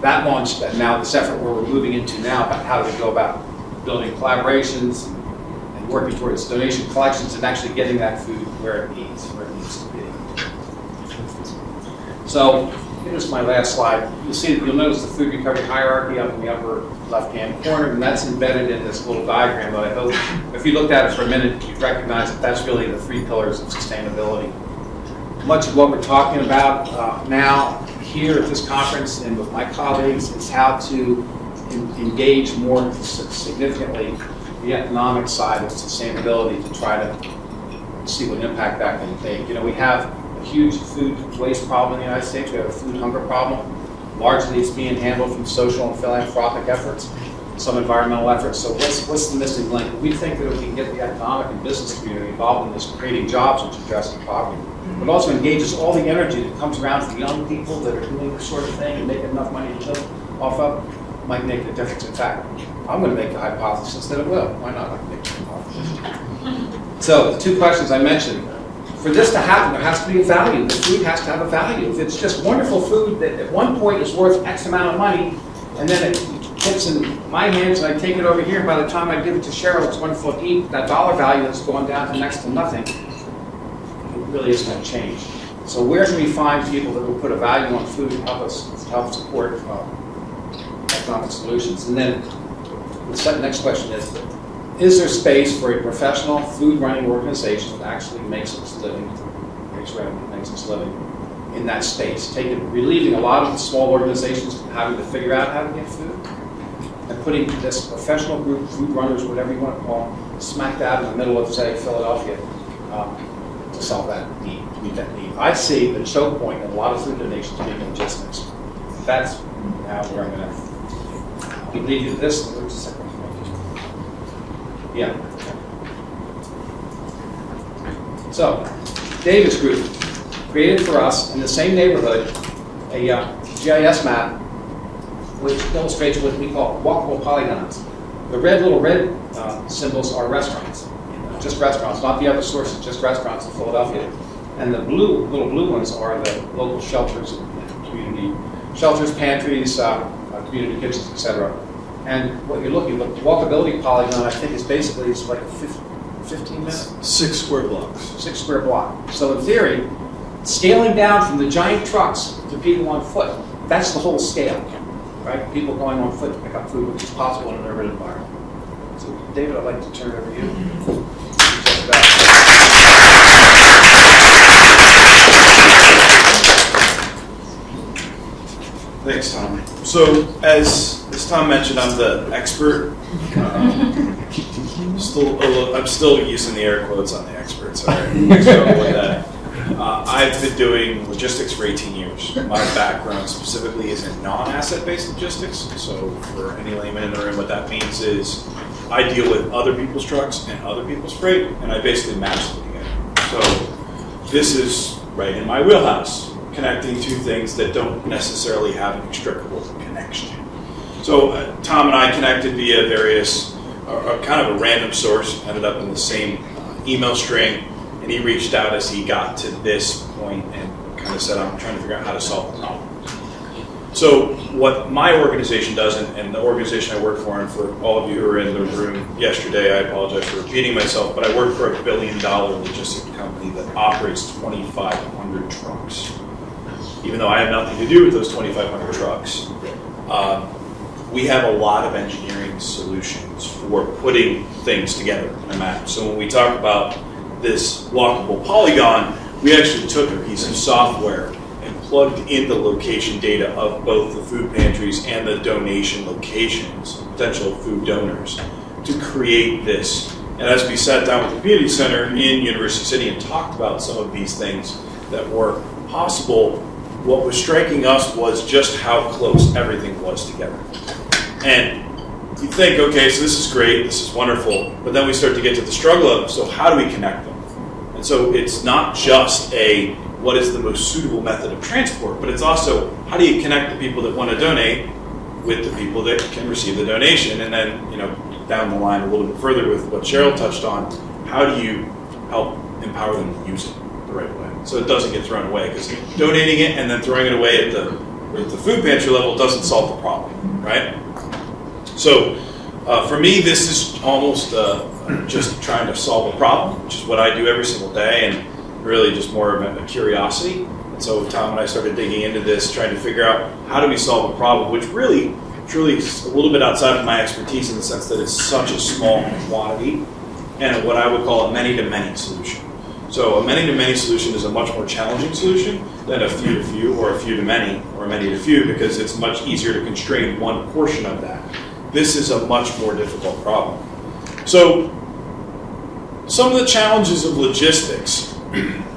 That launched now this effort where we're moving into now about how do we go about building collaborations and working towards donation collections and actually getting that food where it needs to be. So here's my last slide. You'll notice the food recovery hierarchy up in the upper left-hand corner, and that's embedded in this little diagram that I hope, if you looked at it for a minute, you'd recognize that that's really the 3 pillars of sustainability. Much of what we're talking about now here at this conference and with my colleagues is how to engage more significantly the economic side of sustainability to try to see what impact that can take. You know, we have a huge food waste problem in the United States. We have a food hunger problem. Largely it's being handled from social and philanthropic efforts, some environmental efforts. So what's the missing link? We think that if we can get the economic and business community involved in this, creating jobs which address poverty, but also engages all the energy that comes around from young people that are doing this sort of thing and making enough money to live off of, might make a difference. In fact, I'm going to make the hypothesis that it will. Why not? I can make the hypothesis. So the 2 questions I mentioned. For this to happen, there has to be a value. The food has to have a value. If it's just wonderful food that at one point is worth X amount of money, and then it hits in my hands and I take it over here, and by the time I give it to Cheryl, it's wonderful to eat, that dollar value has gone down to next to nothing. It really isn't going to change. So where can we find people that will put a value on food and help support economic solutions? And then the next question is there space for a professional food running organization that actually makes its living, makes revenue, makes its living in that space? Relieving a lot of the small organizations from having to figure out how to get food, and putting this professional group, food runners, whatever you want to call them, smack dab in the middle of, say, Philadelphia, to solve that need, to meet that need. I see the choke point in a lot of food donations being logistics. That's now where I'm going to lead you to this. Just a second. Yeah. So, Davis Group created for us in the same neighborhood a GIS map which illustrates what we call walkable polygons. The little red symbols are restaurants, just restaurants, not the other sources, just restaurants in Philadelphia. And the little blue ones are the local shelters and community shelters, pantries, community kitchens, etc. And what you're looking at, the walkability polygon, I think, is basically like a 15 minute? 6 square blocks. 6 square block. So in theory, scaling down from the giant trucks to people on foot, that's the whole scale, right? People going on foot to pick up food, which is possible in an urban environment. So David, I'd like to turn it over to you. Thanks, Tom. So, as Tom mentioned, I'm the expert. I'm still using the air quotes on the expert. Sorry, struggle with that. I've been doing logistics for 18 years. My background specifically is in non-asset-based logistics. So, for any layman in the room, what that means is I deal with other people's trucks and other people's freight, and I basically match them together. So, this is right in my wheelhouse, connecting two things that don't necessarily have an inextricable connection. So Tom and I connected via various, kind of a random source, ended up in the same email string, and he reached out as he got to this point and kind of said, I'm trying to figure out how to solve the problem. So what my organization does, and the organization I work for, and for all of you who were in the room yesterday, I apologize for repeating myself, but I work for a $1 billion logistics company that operates 2,500 trucks. Even though I have nothing to do with those 2,500 trucks, we have a lot of engineering solutions for putting things together in a map. So when we talk about this walkable polygon, we actually took a piece of software and plugged in the location data of both the food pantries and the donation locations, potential food donors, to create this. And as we sat down with the community center in University City and talked about some of these things that were possible, what was striking us was just how close everything was together. And you think, okay, so this is great, this is wonderful, but then we start to get to the struggle of, so how do we connect them? And so it's not just a, what is the most suitable method of transport, but it's also, how do you connect the people that want to donate with the people that can receive the donation? And then, down the line a little bit further with what Cheryl touched on, how do you help empower them to use it the right way so it doesn't get thrown away? Because donating it and then throwing it away at the food pantry level doesn't solve the problem, right? So for me, this is almost just trying to solve a problem, which is what I do every single day, and really just more of a curiosity. And so Tom and I started digging into this, trying to figure out how do we solve a problem, which really, truly is a little bit outside of my expertise in the sense that it's such a small quantity, and what I would call a many-to-many solution. So a many-to-many solution is a much more challenging solution than a few-to-few or a few-to-many or a many-to-few, because it's much easier to constrain one portion of that. This is a much more difficult problem. So some of the challenges of logistics,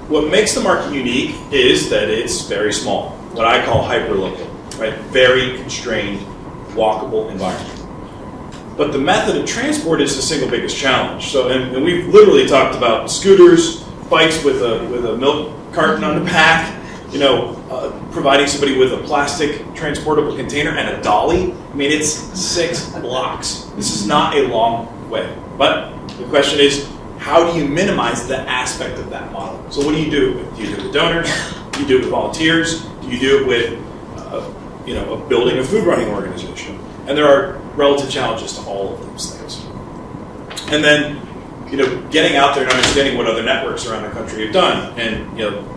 what makes the market unique is that it's very small, what I call hyper-local, right? Very constrained, walkable environment. But the method of transport is the single biggest challenge. So, and we've literally talked about scooters, bikes with a milk carton on the back, providing somebody with a plastic transportable container and a dolly. I mean, it's 6 blocks. This is not a long way. But the question is, how do you minimize the aspect of that model? So what do you do? Do you do it with donors? Do you do it with volunteers? Do you do it with building a food running organization? And there are relative challenges to all of those things. And then, getting out there and understanding what other networks around the country have done. And,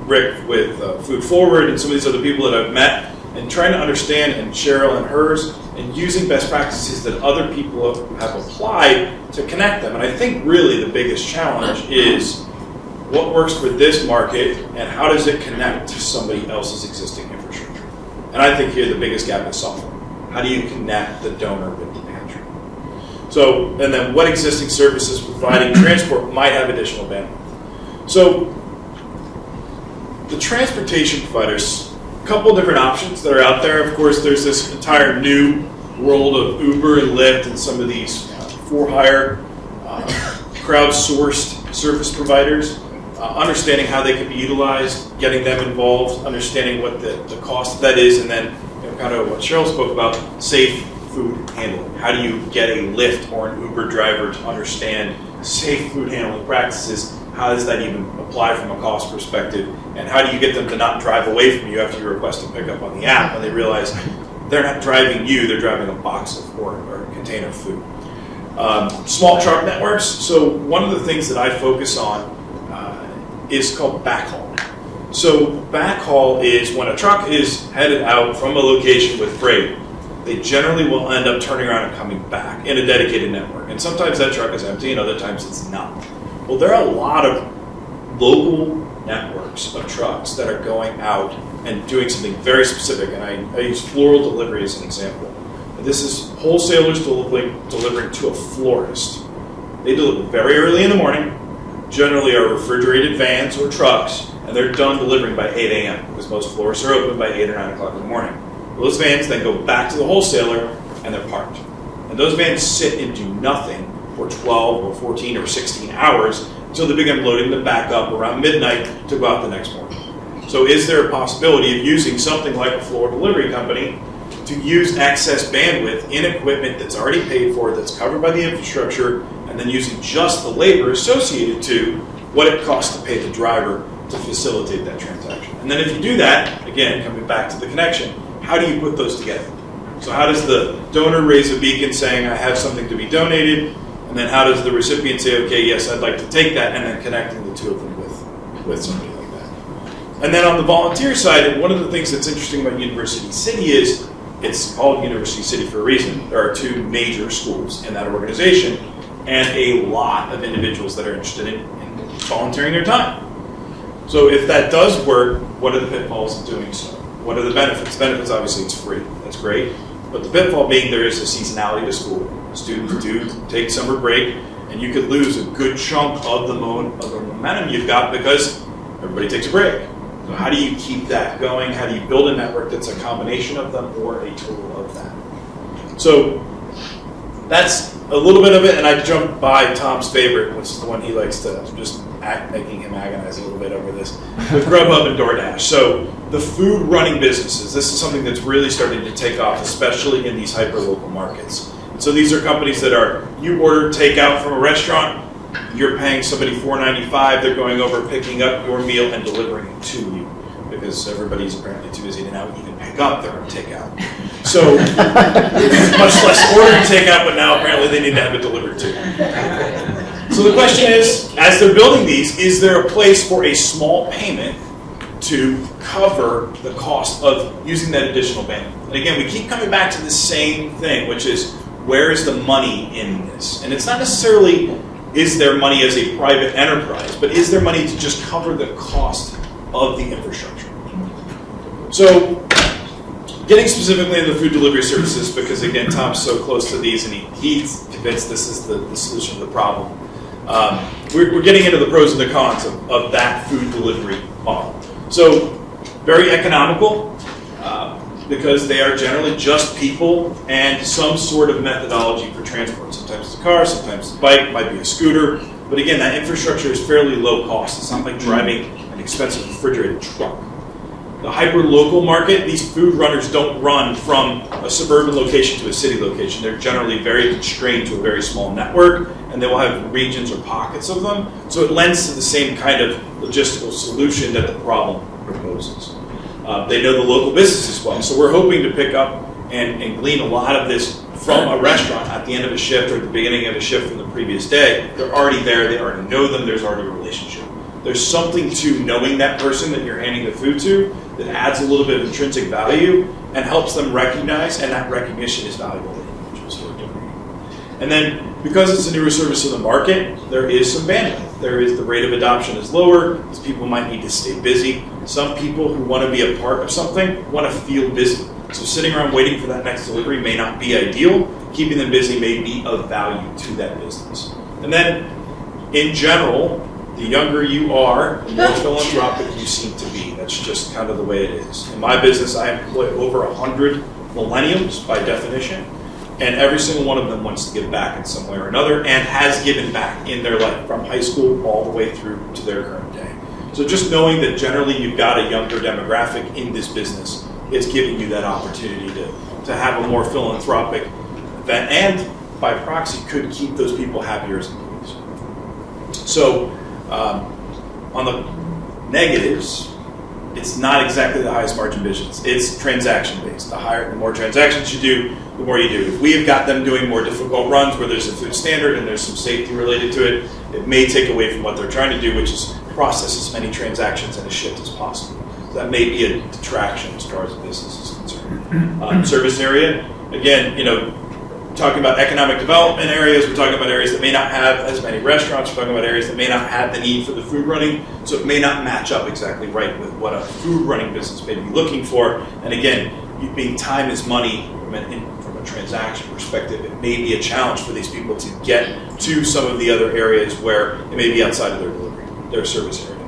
Rick with Food Forward and some of these other people that I've met, and trying to understand, and Cheryl and hers, and using best practices that other people have applied to connect them. And I think really the biggest challenge is what works for this market and how does it connect to somebody else's existing infrastructure. And I think here the biggest gap is software. How do you connect the donor with the pantry? So, and then what existing services providing transport might have additional bandwidth? So, the transportation providers, a couple different options that are out there. Of course, there's this entire new world of Uber and Lyft and some of these for-hire, crowdsourced service providers. Understanding how they can be utilized, getting them involved, understanding what the cost of that is, and then kind of what Cheryl spoke about, safe food handling. How do you get a Lyft or an Uber driver to understand safe food handling practices? How does that even apply from a cost perspective? And how do you get them to not drive away from you after you request a pickup on the app when they realize they're not driving you, they're driving a box of or a container of food? Small truck networks. So one of the things that I focus on is called backhaul. So backhaul is when a truck is headed out from a location with freight, they generally will end up turning around and coming back in a dedicated network. And sometimes that truck is empty and other times it's not. Well, there are a lot of local networks of trucks that are going out and doing something very specific. And I use floral delivery as an example. This is wholesalers delivering to a florist. They deliver very early in the morning, generally are refrigerated vans or trucks, and they're done delivering by 8 a.m. because most florists are open by 8 or 9 o'clock in the morning. Those vans then go back to the wholesaler and they're parked. And those vans sit and do nothing for 12 or 14 or 16 hours until they begin loading them back up around midnight to go out the next morning. So is there a possibility of using something like a floor delivery company to use excess bandwidth in equipment that's already paid for, that's covered by the infrastructure, and then using just the labor associated to what it costs to pay the driver to facilitate that transaction? And then if you do that, again, coming back to the connection, how do you put those together? So how does the donor raise a beacon saying, I have something to be donated, and then how does the recipient say, okay, yes, I'd like to take that, and then connecting the two of them with somebody like that. And then on the volunteer side, one of the things that's interesting about University City is it's called University City for a reason. There are 2 major schools in that organization and a lot of individuals that are interested in volunteering their time. So if that does work, what are the pitfalls of doing so? what are the benefits? Benefits, obviously, it's free. That's great. But the pitfall being there is a seasonality to school. Students do take summer break, and you could lose a good chunk of the momentum you've got because everybody takes a break. So how do you keep that going? How do you build a network that's a combination of them or a total of that? So that's a little bit of it, and I jumped by Tom's favorite, which is the one he likes to just making him agonize a little bit over this, with Grubhub and DoorDash. So the food running businesses, this is something that's really starting to take off, especially in these hyper-local markets. So these are companies that are, you order takeout from a restaurant, you're paying somebody $4.95, they're going over, picking up your meal and delivering it to you, because everybody's apparently too busy to now even pick up their own takeout. So it's much less ordering takeout, but now apparently they need to have it delivered to them. So the question is, as they're building these, is there a place for a small payment to cover the cost of using that additional bandwidth? And again, we keep coming back to the same thing, which is, where is the money in this? And it's not necessarily, is there money as a private enterprise, but is there money to just cover the cost of the infrastructure? So, getting specifically into food delivery services, because again, Tom's so close to these and he's convinced this is the solution to the problem. We're getting into the pros and the cons of that food delivery model. So, very economical, because they are generally just people and some sort of methodology for transport. Sometimes it's a car, sometimes it's a bike, might be a scooter. But again, that infrastructure is fairly low cost. It's not like driving an expensive refrigerated truck. The hyper-local market, these food runners don't run from a suburban location to a city location. They're generally very constrained to a very small network, and they will have regions or pockets of them. So it lends to the same kind of logistical solution that the problem proposes. They know the local business as well. So we're hoping to pick up and glean a lot of this from a restaurant at the end of a shift or at the beginning of a shift from the previous day. They're already there. They already know them. There's already a relationship. There's something to knowing that person that you're handing the food to that adds a little bit of intrinsic value and helps them recognize, and that recognition is valuable to individuals who are doing it. And then, because it's a newer service to the market, there is some bandwidth. The rate of adoption is lower, because people might need to stay busy. Some people who want to be a part of something want to feel busy. So sitting around waiting for that next delivery may not be ideal. Keeping them busy may be of value to that business. And then, in general, the younger you are, the more philanthropic you seem to be. That's just kind of the way it is. In my business, I employ over 100 millennials by definition, and every single one of them wants to give back in some way or another and has given back in their life from high school all the way through to their current day. So just knowing that generally you've got a younger demographic in this business is giving you that opportunity to have a more philanthropic event, and by proxy could keep those people happier as employees. So on the negatives, it's not exactly the highest margin business. It's transaction based. The more transactions you do, the more you do. If we have got them doing more difficult runs where there's a food standard and there's some safety related to it, it may take away from what they're trying to do, which is process as many transactions in a shift as possible. So that may be a detraction as far as the business is concerned. Service area, again, talking about economic development areas, we're talking about areas that may not have as many restaurants, we're talking about areas that may not have the need for the food running, so it may not match up exactly right with what a food running business may be looking for. And again, being time is money from a transaction perspective, it may be a challenge for these people to get to some of the other areas where it may be outside of their delivery, their service area.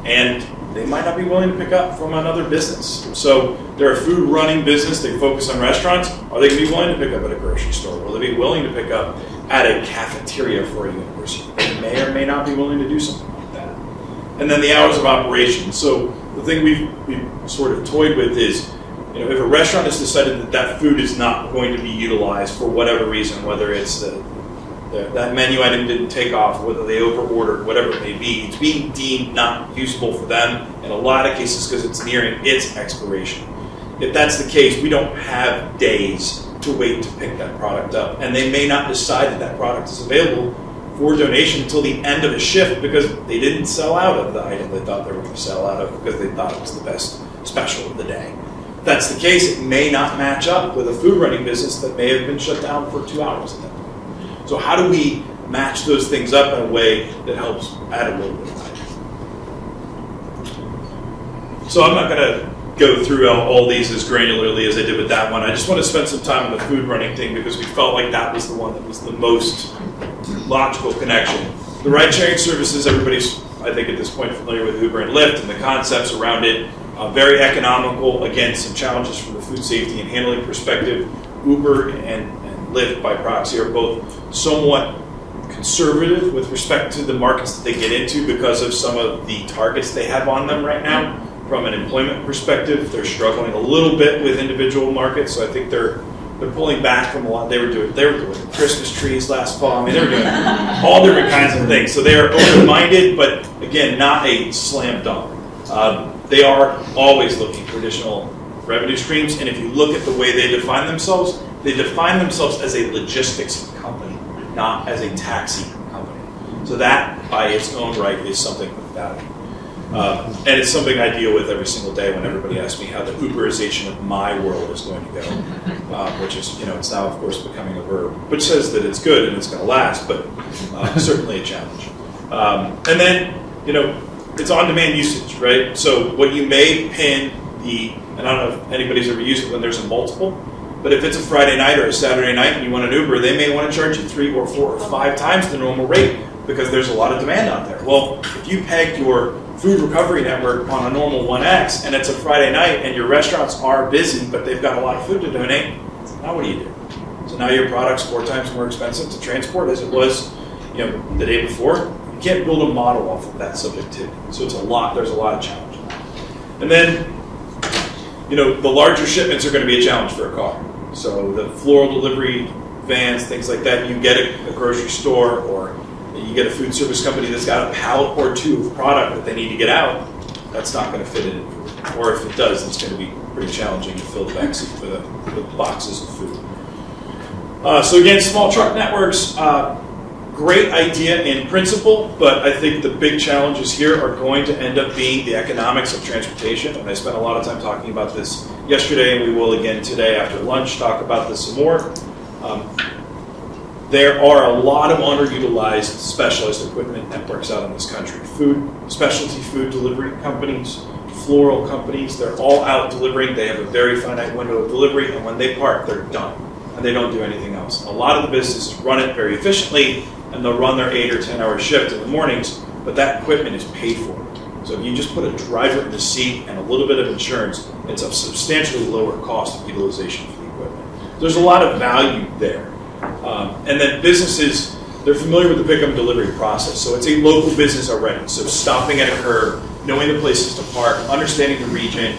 And they might not be willing to pick up from another business. So they're a food running business, they focus on restaurants. Are they going to be willing to pick up at a grocery store? Will they be willing to pick up at a cafeteria for a university? They may or may not be willing to do something like that. And then the hours of operation. So the thing we've sort of toyed with is, if a restaurant has decided that food is not going to be utilized for whatever reason, whether it's that menu item didn't take off, whether they over-ordered, whatever it may be, it's being deemed not usable for them in a lot of cases because it's nearing its expiration. If that's the case, we don't have days to wait to pick that product up. And they may not decide that product is available for donation until the end of a shift because they didn't sell out of the item they thought they were going to sell out of because they thought it was the best special of the day. If that's the case, it may not match up with a food running business that may have been shut down for 2 hours at that point. So how do we match those things up in a way that helps add a little bit of value? So I'm not going to go through all these as granularly as I did with that one. I just want to spend some time on the food running thing because we felt like that was the one that was the most logical connection. The ride-sharing services, everybody's, I think at this point, familiar with Uber and Lyft and the concepts around it. Very economical. Again, some challenges from the food safety and handling perspective. Uber and Lyft by proxy are both somewhat conservative with respect to the markets that they get into because of some of the targets they have on them right now. From an employment perspective, they're struggling a little bit with individual markets, so I think they're pulling back from a lot. They were doing Christmas trees last fall. I mean, they were doing all different kinds of things. So they are open-minded, but again, not a slam dunk. They are always looking for additional revenue streams, and if you look at the way they define themselves as a logistics company, not as a taxi company. So that, by its own right, is something of value. And it's something I deal with every single day when everybody asks me how the Uberization of my world is going to go, which is, it's now, of course, becoming a verb, which says that it's good and it's going to last, but certainly a challenge. And then, it's on-demand usage, right? So what you may pin and I don't know if anybody's ever used it when there's a multiple, but if it's a Friday night or a Saturday night and you want an Uber, they may want to charge you 3 or 4 or 5 times the normal rate because there's a lot of demand out there. Well, if you peg your food recovery network on a normal 1X and it's a Friday night and your restaurants are busy but they've got a lot of food to donate, now what do you do? So now your product's 4 times more expensive to transport as it was the day before. You can't build a model off of that subjectivity. So there's a lot of challenge. And then the larger shipments are going to be a challenge for a car. So the floral delivery vans, things like that, you get a grocery store or you get a food service company that's got a pallet or 2 of product that they need to get out, that's not going to fit in. Or if it does, it's going to be pretty challenging to fill the backseat with boxes of food. So again, small truck networks, great idea in principle, but I think the big challenges here are going to end up being the economics of transportation. And I spent a lot of time talking about this yesterday, and we will again today after lunch talk about this some more. There are a lot of underutilized specialized equipment networks out in this country. Specialty food delivery companies, floral companies, they're all out delivering. They have a very finite window of delivery, and when they park, they're done. And they don't do anything else. A lot of the businesses run it very efficiently, and they'll run their 8 or 10 hour shift in the mornings, but that equipment is paid for. So if you just put a driver in the seat and a little bit of insurance, it's a substantially lower cost of utilization for the equipment. There's a lot of value there. And then businesses, they're familiar with the pickup and delivery process. So it's a local business already. So stopping at a curb, knowing the places to park, understanding the region,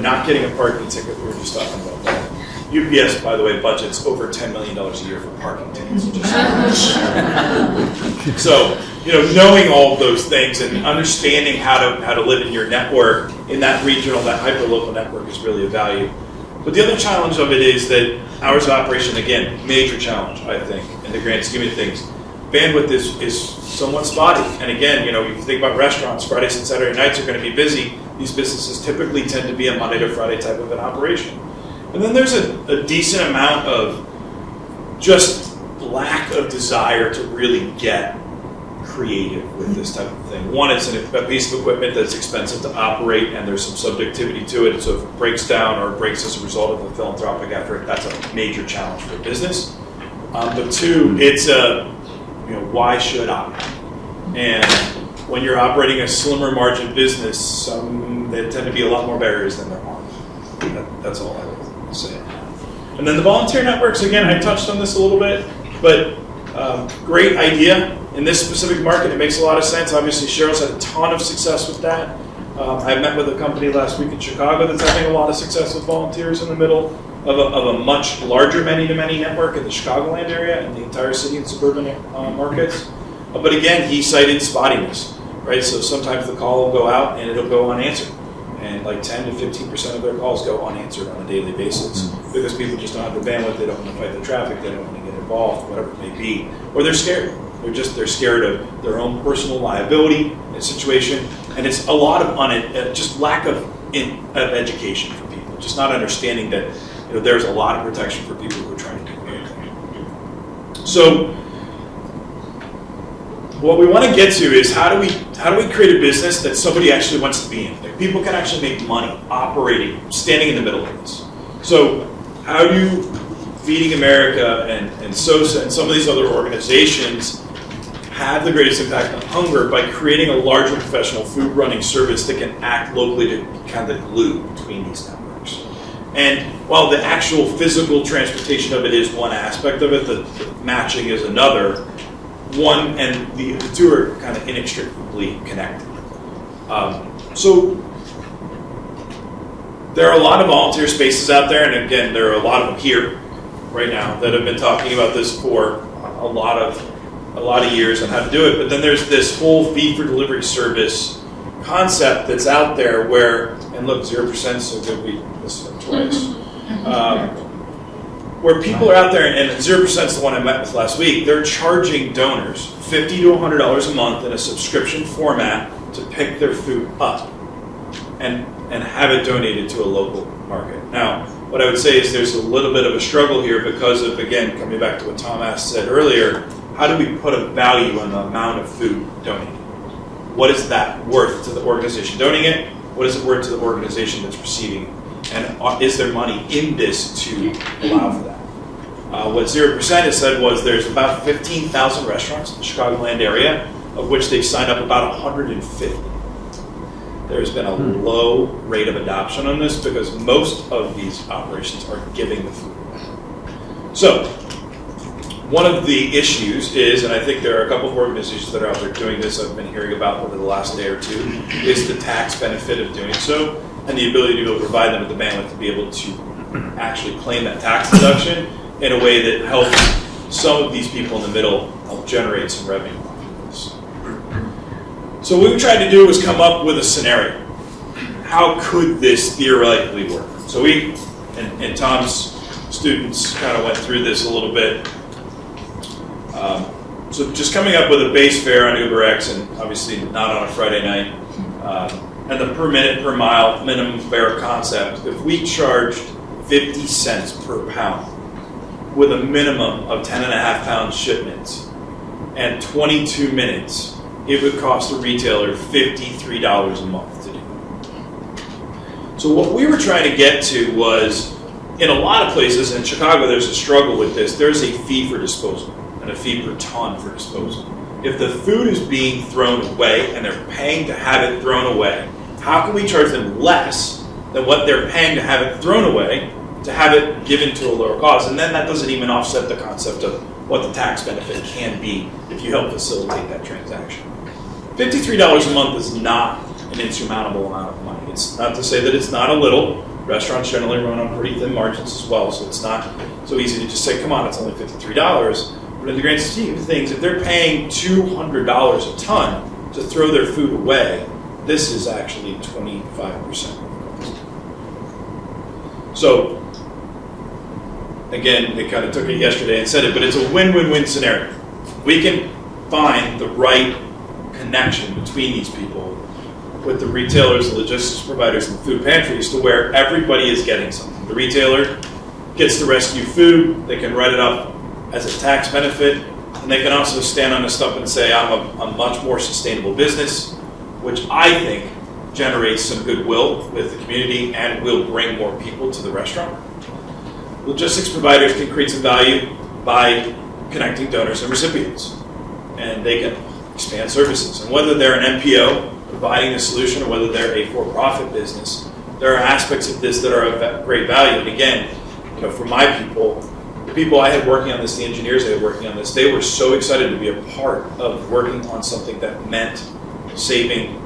not getting a parking ticket. We were just talking about that. UPS, by the way, budgets over $10 million a year for parking tickets. So, knowing all of those things and understanding how to live in your network, in that regional, that hyper-local network is really a value. But the other challenge of it is that hours of operation, again, major challenge, I think, in the grand scheme of things. Bandwidth is somewhat spotty. And again, if you think about restaurants, Fridays and Saturday nights are going to be busy. These businesses typically tend to be a Monday to Friday type of an operation. And then there's a decent amount of just lack of desire to really get creative with this type of thing. One, it's a piece of equipment that's expensive to operate and there's some subjectivity to it. So if it breaks down or it breaks as a result of a philanthropic effort, that's a major challenge for a business. But 2, it's why should I? And when you're operating a slimmer margin business, there tend to be a lot more barriers than there are. That's all I would say. And then the volunteer networks, again, I touched on this a little bit, but great idea. In this specific market, it makes a lot of sense. Obviously, Cheryl's had a ton of success with that. I met with a company last week in Chicago that's having a lot of success with volunteers in the middle of a much larger many-to-many network in the Chicagoland area and the entire city and suburban markets. But again, he cited spottiness, right? So sometimes the call will go out and it'll go unanswered. And like 10 to 15% of their calls go unanswered on a daily basis because people just don't have the bandwidth, they don't want to fight the traffic, they don't want to get involved, whatever it may be. Or they're scared. They're scared of their own personal liability in a situation. And it's a lot of just lack of education for people, just not understanding that there's a lot of protection for people who are trying to do anything. So what we want to get to is how do we create a business that somebody actually wants to be in? people can actually make money operating, standing in the middle of this. So how do Feeding America and SOSA and some of these other organizations have the greatest impact on hunger by creating a larger professional food running service that can act locally to kind of glue between these networks? And while the actual physical transportation of it is one aspect of it, the matching is another, one and the two are kind of inextricably connected. So there are a lot of volunteer spaces out there, and again, there are a lot of them here right now that have been talking about this for a lot of years on how to do it. But then there's this whole feed for delivery service concept that's out there where, and look, 0%, so good we listened twice, where people are out there, and 0% is the one I met with last week, they're charging donors $50 to $100 a month in a subscription format to pick their food up and have it donated to a local market. Now, what I would say is there's a little bit of a struggle here because of, again, coming back to what Tom said earlier, how do we put a value on the amount of food donated? What is that worth to the organization donating it? What is it worth to the organization that's receiving it? And is there money in this to allow for that? What 0% has said was there's about 15,000 restaurants in the Chicagoland area, of which they've signed up about 150. There's been a low rate of adoption on this because most of these operations are giving the food away. So, one of the issues is, and I think there are a couple of organizations that are out there doing this I've been hearing about over the last day or two, is the tax benefit of doing so and the ability to be able to provide them with the bandwidth to be able to actually claim that tax deduction in a way that helps some of these people in the middle help generate some revenue off of this. So what we tried to do was come up with a scenario. How could this theoretically work? So we, and Tom's students kind of went through this a little bit. So just coming up with a base fare on UberX, and obviously not on a Friday night, and the per minute, per mile minimum fare concept, if we charged 50 cents per pound with a minimum of 10.5 pound shipments and 22 minutes, it would cost a retailer $53 a month to do. So what we were trying to get to was, in a lot of places, in Chicago there's a struggle with this, there's a fee for disposal and a fee per ton for disposal. If the food is being thrown away and they're paying to have it thrown away, how can we charge them less than what they're paying to have it thrown away to have it given to a lower cost? And then that doesn't even offset the concept of what the tax benefit can be if you help facilitate that transaction. $53 a month is not an insurmountable amount of money. It's not to say that it's not a little. Restaurants generally run on pretty thin margins as well, so it's not so easy to just say, come on, it's only $53. But in the grand scheme of things, if they're paying $200 a ton to throw their food away, this is actually 25%. So, again, they kind of took it yesterday and said it, but it's a win-win-win scenario. We can find the right connection between these people with the retailers, the logistics providers, and the food pantries to where everybody is getting something. The retailer gets to rescue food, they can write it up as a tax benefit, and they can also stand on a stump and say, I'm a much more sustainable business, which I think generates some goodwill with the community and will bring more people to the restaurant. Logistics providers can create some value by connecting donors and recipients, and they can expand services. And whether they're an NPO providing a solution or whether they're a for-profit business, there are aspects of this that are of great value. And again, for my people, the people I had working on this, the engineers I had working on this, they were so excited to be a part of working on something that meant saving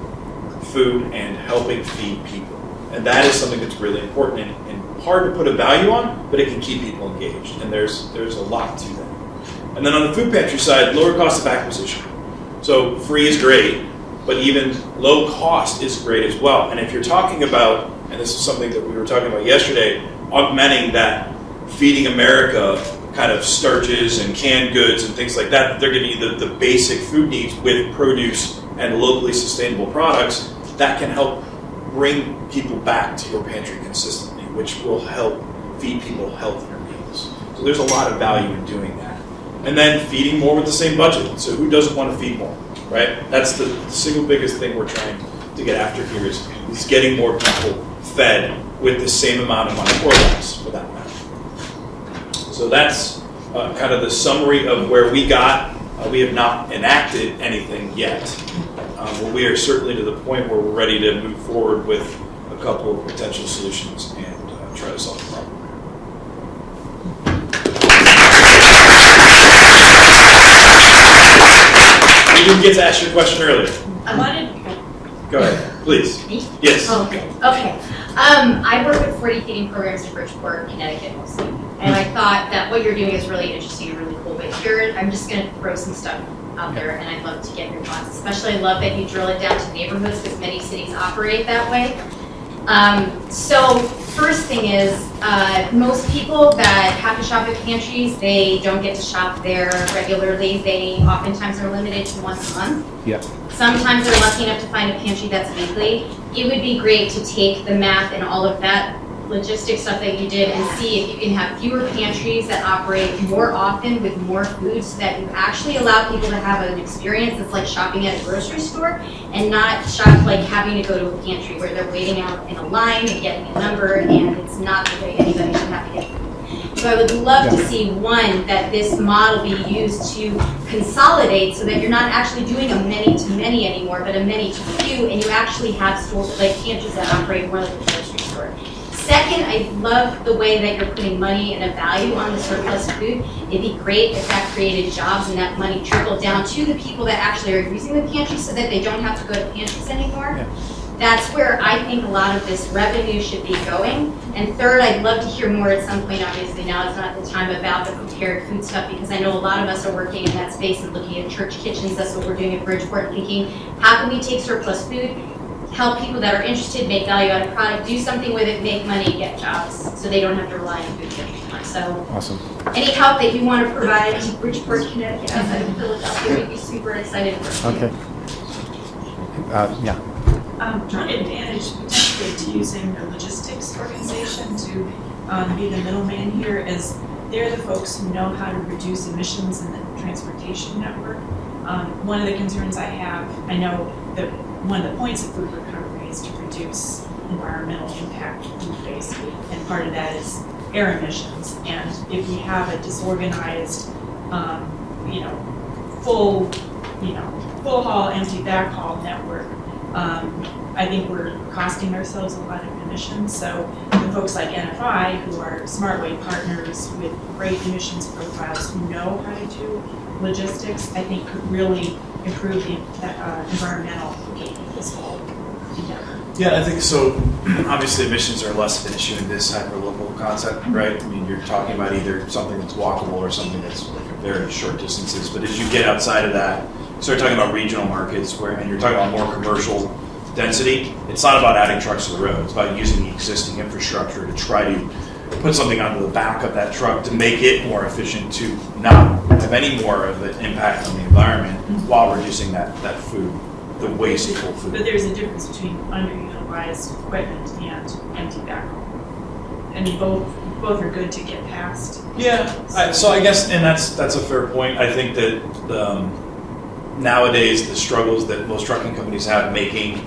food and helping feed people. And that is something that's really important and hard to put a value on, but it can keep people engaged. And there's a lot to that. And then on the food pantry side, lower cost of acquisition. So free is great, but even low cost is great as well. And if you're talking about, and this is something that we were talking about yesterday, augmenting that Feeding America kind of starches and canned goods and things like that, they're giving you the basic food needs with produce and locally sustainable products, that can help bring people back to your pantry consistently, which will help feed people healthier meals. So there's a lot of value in doing that. And then feeding more with the same budget. So who doesn't want to feed more, right? That's the single biggest thing we're trying to get after here is getting more people fed with the same amount of money, or less, for that matter. So that's kind of the summary of where we got. We have not enacted anything yet, but we are certainly to the point where we're ready to move forward with a couple of potential solutions and try to solve the problem. You didn't get to ask your question earlier. I wanted. Go ahead, please. Me? Yes. Oh, okay. I work with 40 feeding programs in Bridgeport, Connecticut mostly. And I thought that what you're doing is really interesting and really cool. But here, I'm just going to throw some stuff out there, and I'd love to get your thoughts. Especially, I love that you drill it down to neighborhoods because many cities operate that way. So first thing is, most people that have to shop at pantries, they don't get to shop there regularly. They oftentimes are limited to once a month. Yep. Sometimes they're lucky enough to find a pantry that's weekly. It would be great to take the math and all of that logistics stuff that you did and see if you can have fewer pantries that operate more often with more food so that you actually allow people to have an experience that's like shopping at a grocery store and not shop like having to go to a pantry where they're waiting out in a line and getting a number, and it's not the way anybody should have to get food. So I would love to see, one, that this model be used to consolidate so that you're not actually doing a many-to-many anymore, but a many-to-few, and you actually have stores like pantries that operate more like a grocery store. Second, I love the way that you're putting money and a value on the surplus food. It'd be great if that created jobs and that money trickled down to the people that actually are using the pantry so that they don't have to go to pantries anymore. Yeah. That's where I think a lot of this revenue should be going. And third, I'd love to hear more at some point, obviously now is not the time, about the prepared food stuff, because I know a lot of us are working in that space and looking at church kitchens. That's what we're doing at Bridgeport, thinking, how can we take surplus food, help people that are interested, make value-added product, do something with it, make money, get jobs, so they don't have to rely on food anymore. So, awesome. Any help that you want to provide to Bridgeport, Connecticut, outside of Philadelphia, we'd be super excited for. Okay. Yeah. One advantage potentially to using a logistics organization to be the middleman here is they're the folks who know how to reduce emissions in the transportation network. One of the concerns I have, I know that one of the points of food recovery is to reduce environmental impact of food waste, and part of that is air emissions. And if we have a disorganized, full haul, empty back haul network, I think we're costing ourselves a lot of emissions. So the folks like NFI, who are SmartWay partners with great emissions profiles, who know how to do logistics, I think could really improve the environmental gain of this whole endeavor. Yeah, I think so. Obviously, emissions are less of an issue in this hyper-local concept, right? I mean, you're talking about either something that's walkable or something that's like very short distances. But as you get outside of that, start talking about regional markets, and you're talking about more commercial density, it's not about adding trucks to the road. It's about using the existing infrastructure to try to put something onto the back of that truck to make it more efficient, to not have any more of an impact on the environment while reducing that food, the wasteful food. But there's a difference between underutilized equipment and empty backhaul. I mean, both are good to get past. Yeah, so I guess, and that's a fair point. I think that nowadays the struggles that most trucking companies have making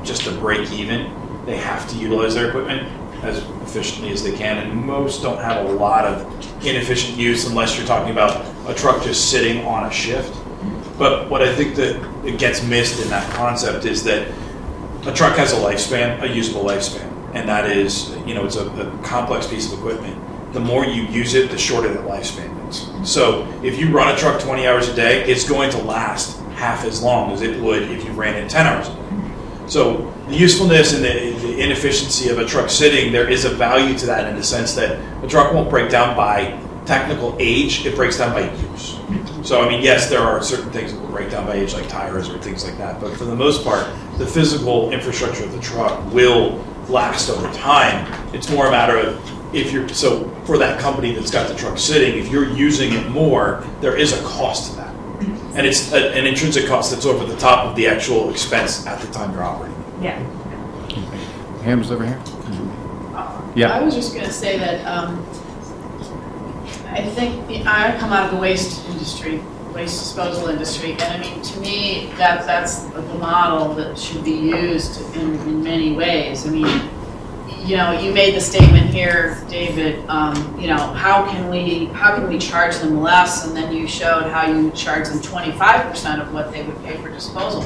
just to break even, they have to utilize their equipment as efficiently as they can, and most don't have a lot of inefficient use unless you're talking about a truck just sitting on a shift. But what I think that it gets missed in that concept is that a truck has a lifespan, a usable lifespan, and that is, it's a complex piece of equipment. The more you use it, the shorter that lifespan is. So if you run a truck 20 hours a day, it's going to last half as long as it would if you ran it 10 hours a day. So the usefulness and the inefficiency of a truck sitting, there is a value to that in the sense that a truck won't break down by technical age, it breaks down by use. So, I mean, yes, there are certain things that will break down by age, like tires or things like that, but for the most part, the physical infrastructure of the truck will last over time. It's more a matter of so for that company that's got the truck sitting, if you're using it more, there is a cost to that. And it's an intrinsic cost that's over the top of the actual expense at the time you're operating. Yeah. Hands over here. Yeah. I was just going to say that I think I come out of the waste industry, waste disposal industry. And I mean, to me, that's the model that should be used in many ways. I mean, you know, you made the statement here, David, you know, how can we charge them less? And then you showed how you charge them 25% of what they would pay for disposal.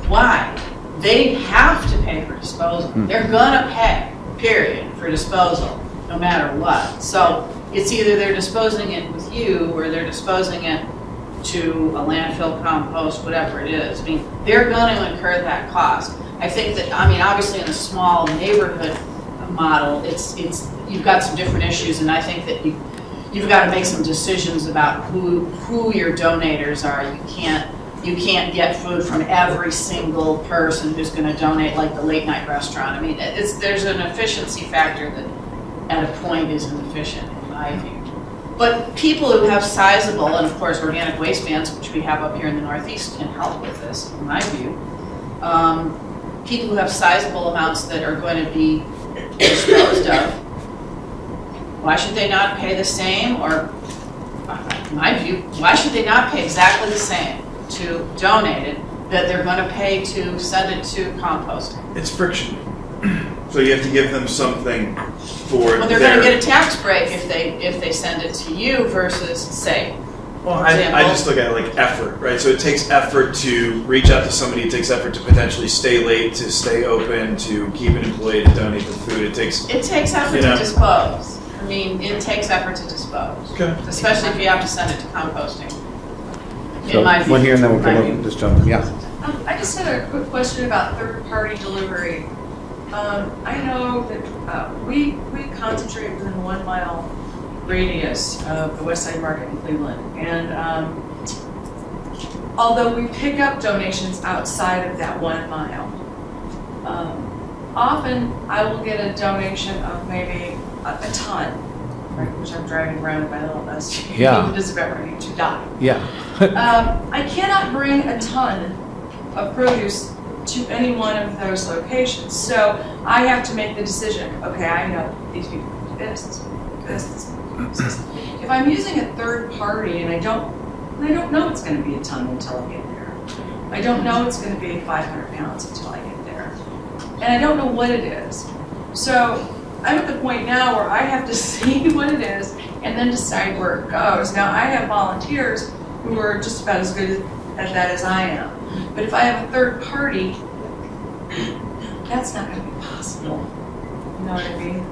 Why? They have to pay for disposal. They're gonna pay, period, for disposal, no matter what. So it's either they're disposing it with you or they're disposing it to a landfill, compost, whatever it is. I mean, they're gonna incur that cost. I think that, I mean, obviously in a small neighborhood model, it's you've got some different issues, and I think that you've got to make some decisions about who your donators are. You can't get food from every single person who's going to donate, like the late night restaurant. I mean, there's an efficiency factor that at a point is inefficient in my view. But people who have sizable, and of course organic waste bans, which we have up here in the Northeast, can help with this, in my view. People who have sizable amounts that are going to be disposed of, why should they not pay the same? Or, in my view, why should they not pay exactly the same to donate it that they're going to pay to send it to composting? It's friction. So you have to give them something for Well, they're going to get a tax break if they send it to you versus, say, well, I just look at it like effort, right? So it takes effort to reach out to somebody. It takes effort to potentially stay late, to stay open, to keep an employee, to donate the food. It takes effort to dispose. I mean, it takes effort to dispose, okay. Especially if you have to send it to composting. So In my view. one here and then we'll just jump. Yeah. I just had a quick question about third-party delivery. I know that we concentrate within a 1 mile radius of the West Side Market in Cleveland, and although we pick up donations outside of that 1 mile, often I will get a donation of maybe a ton, right, which I'm driving around with my little SUV. Yeah. Just about ready to die. Yeah. I cannot bring a ton of produce to any one of those locations. So I have to make the decision, okay, I know these people do this, this this. If I'm using a third party and I don't know it's going to be a ton until I get there. I don't know it's going to be 500 pounds until I get there. And I don't know what it is. So I'm at the point now where I have to see what it is and then decide where it goes. Now I have volunteers who are just about as good at that as I am. But if I have a third party, that's not going to be possible. You know what I mean?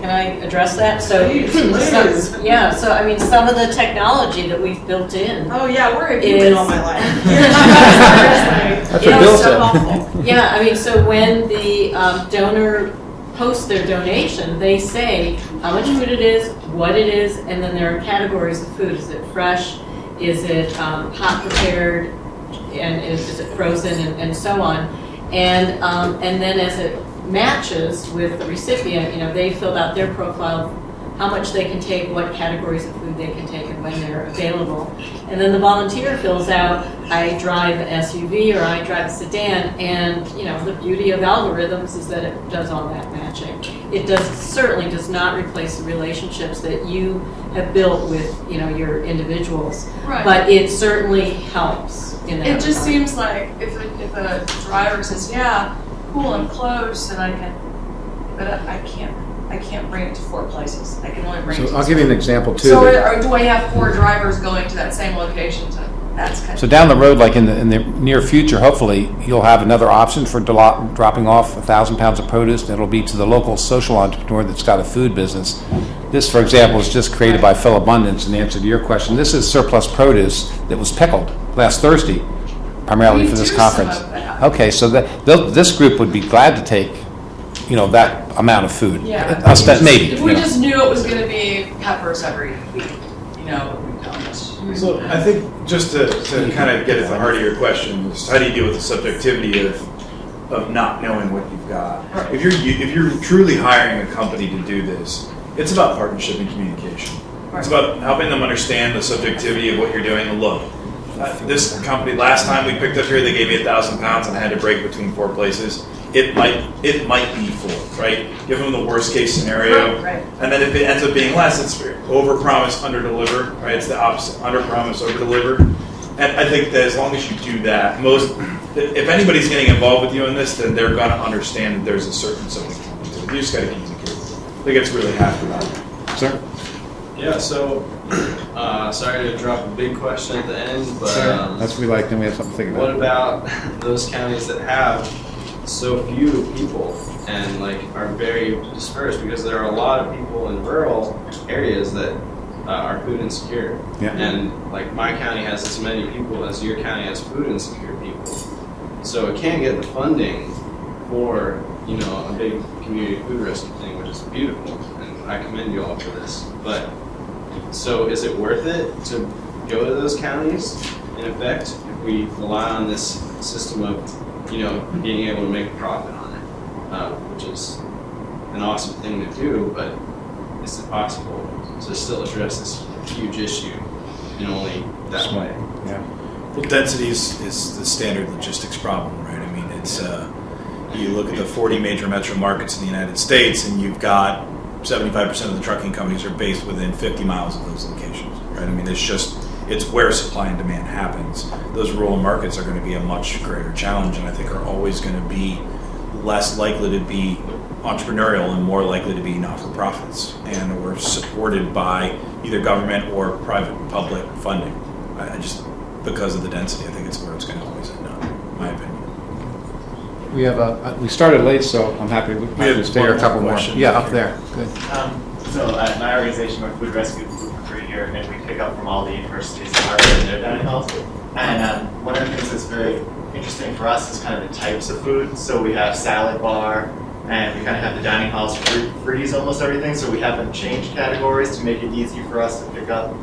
Can I address that? So, Please. yeah, so I mean, some of the technology that we've built in. Oh yeah, where have you been all my life? That's what Bill said. Helpful. Yeah, I mean, so when the donor posts their donation, they say how much food it is, what it is, and then there are categories of food. Is it fresh? Is it hot prepared? And is it frozen? And so on. And then as it matches with the recipient, you know, they filled out their profile, how much they can take, what categories of food they can take, and when they're available. And then the volunteer fills out, I drive an SUV or I drive a sedan, and you know, the beauty of algorithms is that it does all that matching. It certainly does not replace the relationships that you have built with, you know, your individuals, Right. but it certainly helps in that It just regard. seems like if a driver says, yeah, cool, I'm close, and I can, but I can't bring it to 4 places. I can only bring it to So I'll give you an example too. So or do I have 4 drivers going to that same location? That's kind So down the road, like in the near future, hopefully, you'll have another option for dropping off 1,000 pounds of produce, and it'll be to the local social entrepreneur that's got a food business. This, for example, was just created by Phil Abundance in answer to your question. This is surplus produce that was pickled last Thursday, primarily for this conference. Okay, so this group would be glad to take, you know, that amount of food. Yeah. Maybe. If we you know. just knew it was going to be peppers every week, you know, we'd know much. So I think just to kind of get at the heart of your question is how do you deal with the subjectivity of not knowing what you've got? Right. If you're truly hiring a company to do this, it's about partnership and communication. Right. It's about helping them understand the subjectivity of what you're doing. And look, this company, last time we picked up here, they gave me 1,000 pounds and I had to break between 4 places. It might be 4, right? Give them the worst case scenario. Right. And then if it ends up being less, it's over-promise, under-deliver, right? It's the opposite, under-promise, over-deliver. And I think that as long as you do that, if anybody's getting involved with you in this, then they're going to understand that there's a certain something to do. You just got to communicate. I think it's really half the battle. Sir? Yeah, so, sorry to drop a big question at the end, but That's what we like, then we have something to think what about. about those counties that have so few people and like are very dispersed? Because there are a lot of people in rural areas that are food insecure. Yeah. And like my county has as many people as your county has food insecure people. So it can't get the funding for, you know, a big community food rescue thing, which is beautiful, and I commend you all for this. But so is it worth it to go to those counties in effect if we rely on this system of, you know, being able to make a profit on it, which is an awesome thing to do, but is it possible to still address this huge issue in only that way? Yeah. Well, density is the standard logistics problem, right? I mean, it's you look at the 40 major metro markets in the United States, and you've got 75% of the trucking companies are based within 50 miles of those locations, right? I mean, it's where supply and demand happens. Those rural markets are going to be a much greater challenge, and I think are always going to be less likely to be entrepreneurial and more likely to be not-for-profits, and we're supported by either government or private public funding. I just, because of the density, I think it's where it's going to always end up, in my opinion. We have we started late, so I'm happy to stay here a couple more. Yeah, up there. Good. So at my organization, we're Food Rescue Food for Free here, and we pick up from all the universities and Harvard and their dining halls. And one of the things that's very interesting for us is kind of the types of food. So we have salad bar, and we kind of have the dining halls freeze almost everything. So we have them change categories to make it easy for us to pick up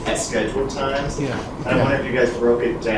at scheduled times. Yeah. And I wonder if you guys broke it down.